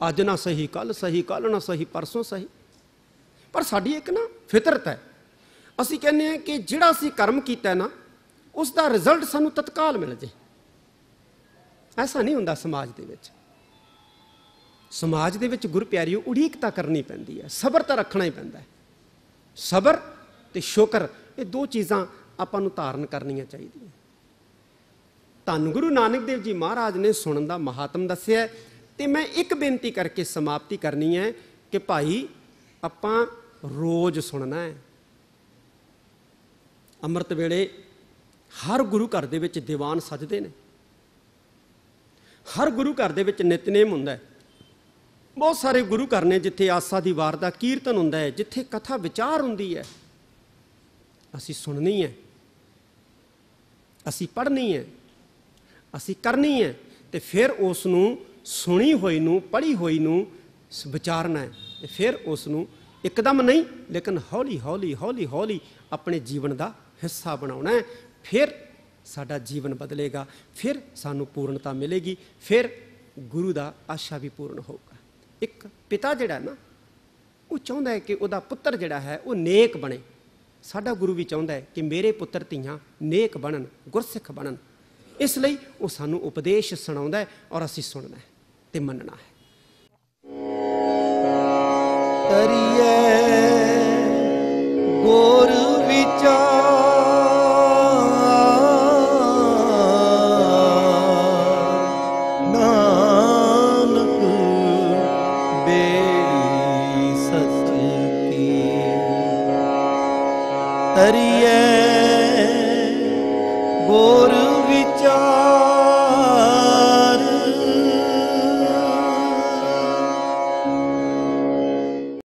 ਅੱਜ ਨਾ ਸਹੀ ਕੱਲ ਸਹੀ, ਕੱਲ ਨਾ ਸਹੀ ਪਰਸੋਂ ਸਹੀ। ਪਰ ਸਾਡੀ ਇੱਕ ਨਾ ਫਿਤਰਤ ਹੈ, ਅਸੀਂ ਕਹਿੰਦੇ ਹਾਂ ਕਿ ਜਿਹੜਾ ਅਸੀਂ ਕਰਮ ਕੀਤਾ ਨਾ, ਉਸ ਦਾ ਰਿਜ਼ਲਟ ਸਾਨੂੰ ਤਤਕਾਲ ਮਿਲ ਜੇ। ਐਸਾ ਨਹੀਂ ਹੁੰਦਾ ਸਮਾਜ ਦੇ ਵਿੱਚ। ਸਮਾਜ ਦੇ ਵਿੱਚ ਗੁਰ ਪਿਆਰਿਓ ਉਡੀਕਤਾ ਕਰਨੀ ਪੈਂਦੀ ਹੈ, ਸਬਰ ਤਾਂ ਰੱਖਣਾ ਹੀ ਪੈਂਦਾ ਹੈ। ਸਬਰ ਤੇ ਸ਼ੁਕਰ, ਇਹ ਦੋ ਚੀਜ਼ਾਂ ਆਪਾਂ ਨੂੰ ਧਾਰਨ ਕਰਨੀਆਂ ਚਾਹੀਦੀਆਂ। ਧੰਨ ਗੁਰੂ ਨਾਨਕ ਦੇਵ ਜੀ ਮਹਾਰਾਜ ਨੇ ਸੁਣਨ ਦਾ ਮਹਾਤਮ ਦੱਸਿਆ। ਤੇ ਮੈਂ ਇੱਕ ਬੇਨਤੀ ਕਰਕੇ ਸਮਾਪਤੀ ਕਰਨੀ ਹੈ ਕਿ ਭਾਈ ਆਪਾਂ ਰੋਜ਼ ਸੁਣਨਾ ਹੈ। ਅੰਮ੍ਰਿਤ ਵੇਲੇ ਹਰ ਗੁਰੂ ਘਰ ਦੇ ਵਿੱਚ ਦੀਵਾਨ ਸਜਦੇ ਨੇ, ਹਰ ਗੁਰੂ ਘਰ ਦੇ ਵਿੱਚ ਨਿਤਨੇਮ ਹੁੰਦਾ ਹੈ। ਬਹੁਤ ਸਾਰੇ ਗੁਰੂ ਘਰ ਨੇ ਜਿੱਥੇ ਆਸਾ ਦੀ ਵਾਰ ਦਾ ਕੀਰਤਨ ਹੁੰਦਾ ਹੈ, ਜਿੱਥੇ ਕਥਾ ਵਿਚਾਰ ਹੁੰਦੀ ਹੈ। ਅਸੀਂ ਸੁਣਨੀ ਹੈ, ਅਸੀਂ ਪੜ੍ਹਨੀ ਹੈ, ਅਸੀਂ ਕਰਨੀ ਹੈ, ਤੇ ਫਿਰ ਉਸ ਨੂੰ ਸੁਣੀ ਹੋਈ ਨੂੰ, ਪੜ੍ਹੀ ਹੋਈ ਨੂੰ ਵਿਚਾਰਨਾ ਹੈ। ਤੇ ਫਿਰ ਉਸ ਨੂੰ ਇੱਕਦਮ ਨਹੀਂ, ਲੇਕਿਨ ਹੌਲੀ ਹੌਲੀ ਹੌਲੀ ਹੌਲੀ ਆਪਣੇ ਜੀਵਨ ਦਾ ਹਿੱਸਾ ਬਣਾਉਣਾ ਹੈ। ਫਿਰ ਸਾਡਾ ਜੀਵਨ ਬਦਲੇਗਾ, ਫਿਰ ਸਾਨੂੰ ਪੂਰਨਤਾ ਮਿਲੇਗੀ, ਫਿਰ ਗੁਰੂ ਦਾ ਆਸ਼ਾ ਵੀ ਪੂਰਨ ਹੋਊਗਾ। ਇੱਕ ਪਿਤਾ ਜਿਹੜਾ ਨਾ, ਉਹ ਚਾਹੁੰਦਾ ਹੈ ਕਿ ਉਹਦਾ ਪੁੱਤਰ ਜਿਹੜਾ ਹੈ ਉਹ ਨੇਕ ਬਣੇ। ਸਾਡਾ ਗੁਰੂ ਵੀ ਚਾਹੁੰਦਾ ਹੈ ਕਿ ਮੇਰੇ ਪੁੱਤਰ ਧੀਆਂ ਨੇਕ ਬਣਨ, ਗੁਰਸਿੱਖ ਬਣਨ। ਇਸ ਲਈ ਉਹ ਸਾਨੂੰ ਉਪਦੇਸ਼ ਸੁਣਾਉਂਦਾ ਹੈ, ਔਰ ਅਸੀਂ ਸੁਣਨਾ ਹੈ ਤੇ ਮੰਨਣਾ ਹੈ। ਕਰੀਏ ਗੁਰ ਵਿਚਾਰ, ਨਾਨਕ ਬੇੜੀ ਸਚ ਕੀ। ਕਰੀਏ ਗੁਰ ਵਿਚਾਰ,